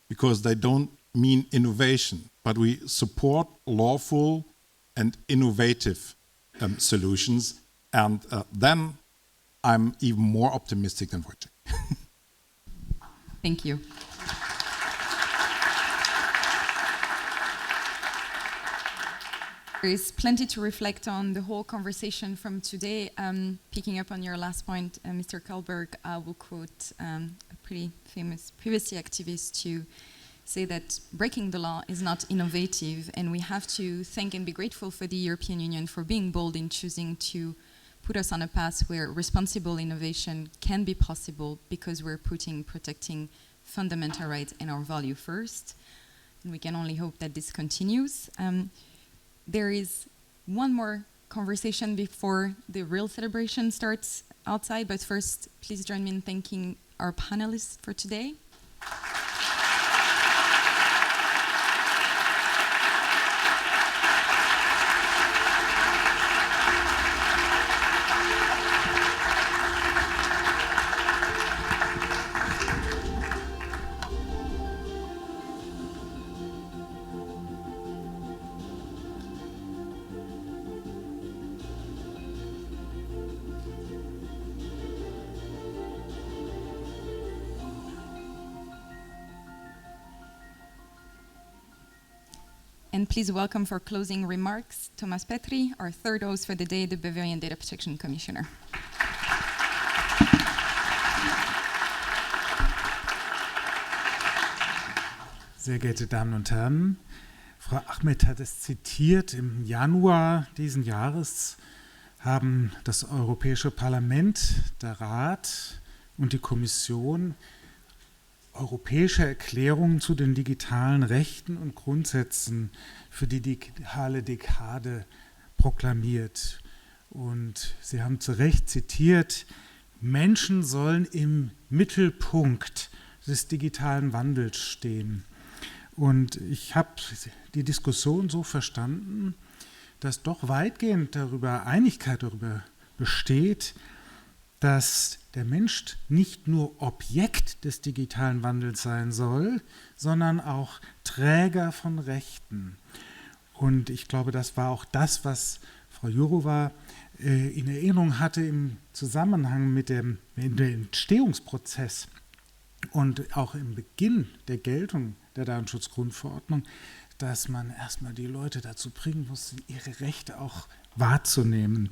because they don't mean innovation, but we support lawful and innovative solutions. And then I'm even more optimistic than Wojciech. Thank you. There is plenty to reflect on the whole conversation from today. Picking up on your last point, Mr. Kalberg, I will quote a pretty famous privacy activist to say that breaking the law is not innovative, and we have to thank and be grateful for the European Union for being bold in choosing to put us on a path where responsible innovation can be possible because we're protecting fundamental rights and our value first. And we can only hope that this continues. There is one more conversation before the real celebration starts outside, but first, please join me in thanking our panelists for today. And please welcome for closing remarks, Thomas Petri, our third host for the day, the Bavarian Data Protection Commissioner. Sehr geehrte Damen und Herren, Frau Ahmed hat es zitiert, im Januar diesen Jahres haben das Europäische Parlament, der Rat und die Kommission europäische Erklärungen zu den digitalen Rechten und Grundsätzen für die digitale Dekade proklamiert. Und Sie haben zu Recht zitiert, Menschen sollen im Mittelpunkt des digitalen Wandels stehen. Und ich habe die Diskussion so verstanden, dass doch weitgehend Einigkeit darüber besteht, dass der Mensch nicht nur Objekt des digitalen Wandels sein soll, sondern auch Träger von Rechten. Und ich glaube, das war auch das, was Frau Jourova in Erinnerung hatte im Zusammenhang mit dem Entstehungsprozess und auch im Beginn der Geltung der Datenschutzgrundverordnung, dass man erstmal die Leute dazu bringen muss, ihre Rechte auch wahrzunehmen.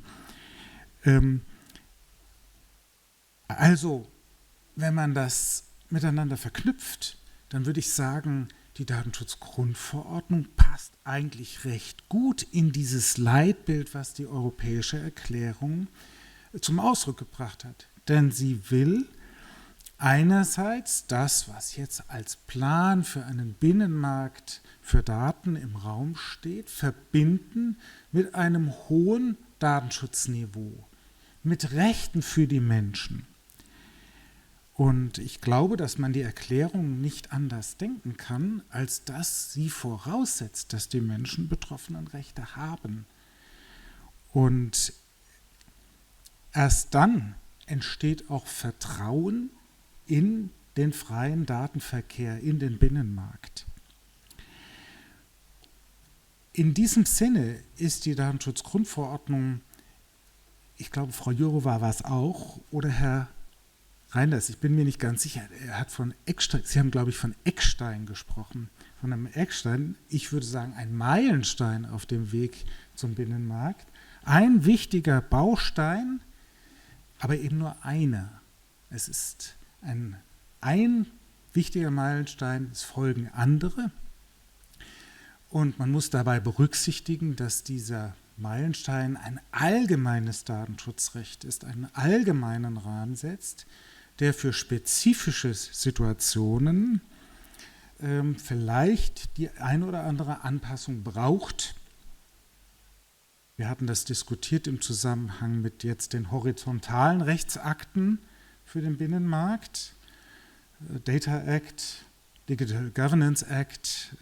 Also, wenn man das miteinander verknüpft, dann würde ich sagen, die Datenschutzgrundverordnung passt eigentlich recht gut in dieses Leitbild, was die Europäische Erklärung zum Ausdruck gebracht hat. Denn sie will einerseits das, was jetzt als Plan für einen Binnenmarkt für Daten im Raum steht, verbinden mit einem hohen Datenschutzniveau, mit Rechten für die Menschen. Und ich glaube, dass man die Erklärung nicht anders denken kann, als dass sie voraussetzt, dass die Menschen betroffenen Rechte haben. Und erst dann entsteht auch Vertrauen in den freien Datenverkehr, in den Binnenmarkt. In diesem Sinne ist die Datenschutzgrundverordnung, ich glaube, Frau Jourova war es auch, oder Herr Reinders, ich bin mir nicht ganz sicher, er hat von Eckstein, Sie haben, glaube ich, von Eckstein gesprochen, von einem Eckstein, ich würde sagen, ein Meilenstein auf dem Weg zum Binnenmarkt, ein wichtiger Baustein, aber eben nur einer. Es ist ein wichtiger Meilenstein, es folgen andere. Und man muss dabei berücksichtigen, dass dieser Meilenstein ein allgemeines Datenschutzrecht ist, einen allgemeinen Rahmen setzt, der für spezifische Situationen vielleicht die eine oder andere Anpassung braucht. Wir hatten das diskutiert im Zusammenhang mit jetzt den horizontalen Rechtsakten für den Binnenmarkt, Data Act, Digital Governance Act,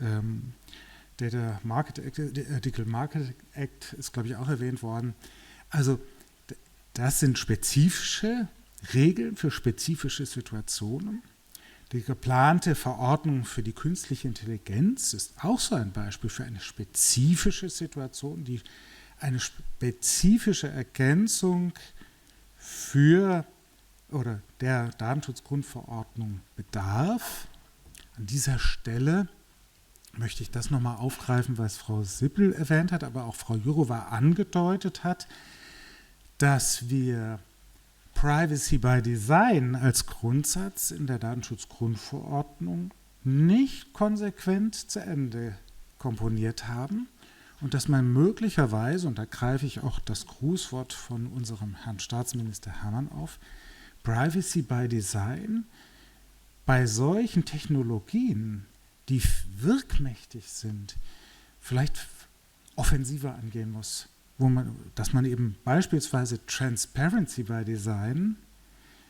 Digital Market Act ist, glaube ich, auch erwähnt worden. Also das sind spezifische Regeln für spezifische Situationen. Die geplante Verordnung für die künstliche Intelligenz ist auch so ein Beispiel für eine spezifische Situation, die eine spezifische Ergänzung für oder der Datenschutzgrundverordnung bedarf. An dieser Stelle möchte ich das nochmal aufgreifen, was Frau Sippel erwähnt hat, aber auch Frau Jourova angedeutet hat, dass wir Privacy by Design als Grundsatz in der Datenschutzgrundverordnung nicht konsequent zu Ende komponiert haben und dass man möglicherweise, und da greife ich auch das Grußwort von unserem Herrn Staatsminister Hermann auf, Privacy by Design bei solchen Technologien, die wirkmächtig sind, vielleicht offensiver angehen muss, dass man eben beispielsweise Transparency by Design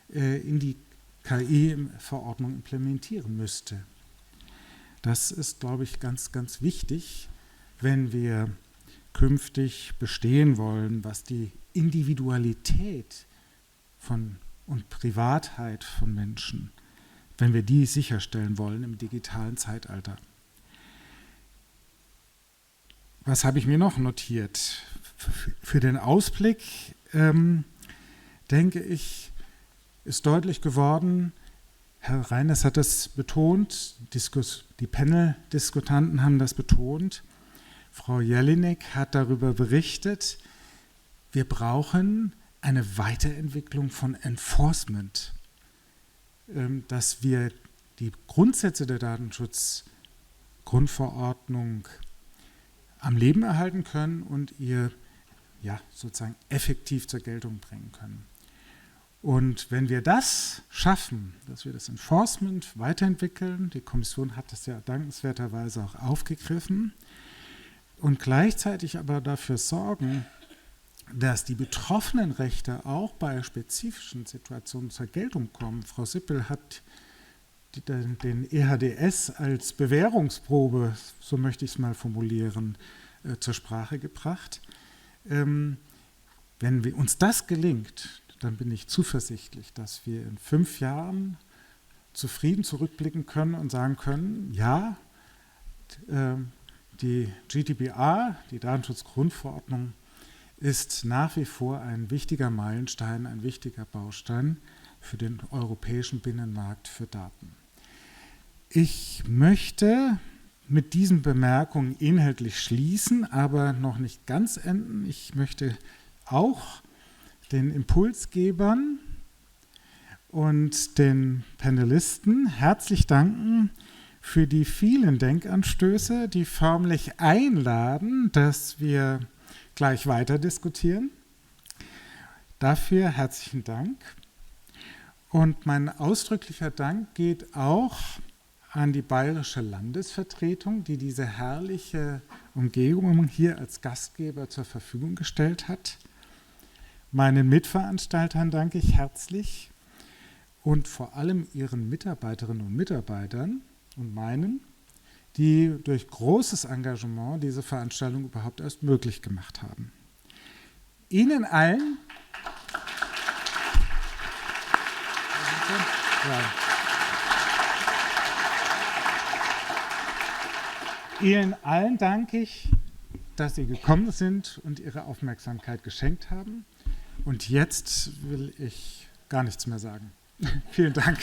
in die KI-Verordnung implementieren müsste. Das ist, glaube ich, ganz, ganz wichtig, wenn wir künftig bestehen wollen, was die Individualität und Privatheit von Menschen, wenn wir die sicherstellen wollen im digitalen Zeitalter. Was habe ich mir noch notiert? Für den Ausblick, denke ich, ist deutlich geworden, Herr Reiners hat das betont, die Panel-Diskutanten haben das betont, Frau Jelinek hat darüber berichtet, wir brauchen eine Weiterentwicklung von Enforcement, dass wir die Grundsätze der Datenschutzgrundverordnung am Leben erhalten können und ihr ja, sozusagen effektiv zur Geltung bringen können. Und wenn wir das schaffen, dass wir das Enforcement weiterentwickeln, die Kommission hat das ja dankenswerterweise auch aufgegriffen, und gleichzeitig aber dafür sorgen, dass die betroffenen Rechte auch bei spezifischen Situationen zur Geltung kommen. Frau Sippel hat den EHDS als Bewährungsprobe, so möchte ich es mal formulieren, zur Sprache gebracht. Wenn uns das gelingt, dann bin ich zuversichtlich, dass wir in 5 Jahren zufrieden zurückblicken können und sagen können, ja, die GDPR, die Datenschutzgrundverordnung, ist nach wie vor ein wichtiger Meilenstein, ein wichtiger Baustein für den europäischen Binnenmarkt für Daten. Ich möchte mit diesen Bemerkungen inhaltlich schließen, aber noch nicht ganz enden. Ich möchte auch den Impulsgebern und den Panelisten herzlich danken für die vielen Denkanstöße, die förmlich einladen, dass wir gleich weiter diskutieren. Dafür herzlichen Dank. Und mein ausdrücklicher Dank geht auch an die bayerische Landesvertretung, die diese herrliche Umgebung hier als Gastgeber zur Verfügung gestellt hat. Meinen Mitveranstaltern danke ich herzlich und vor allem ihren Mitarbeiterinnen und Mitarbeitern und meinen, die durch großes Engagement diese Veranstaltung überhaupt erst möglich gemacht haben. Ihnen allen Ihnen allen danke ich, dass Sie gekommen sind und Ihre Aufmerksamkeit geschenkt haben. Und jetzt will ich gar nichts mehr sagen. Vielen Dank.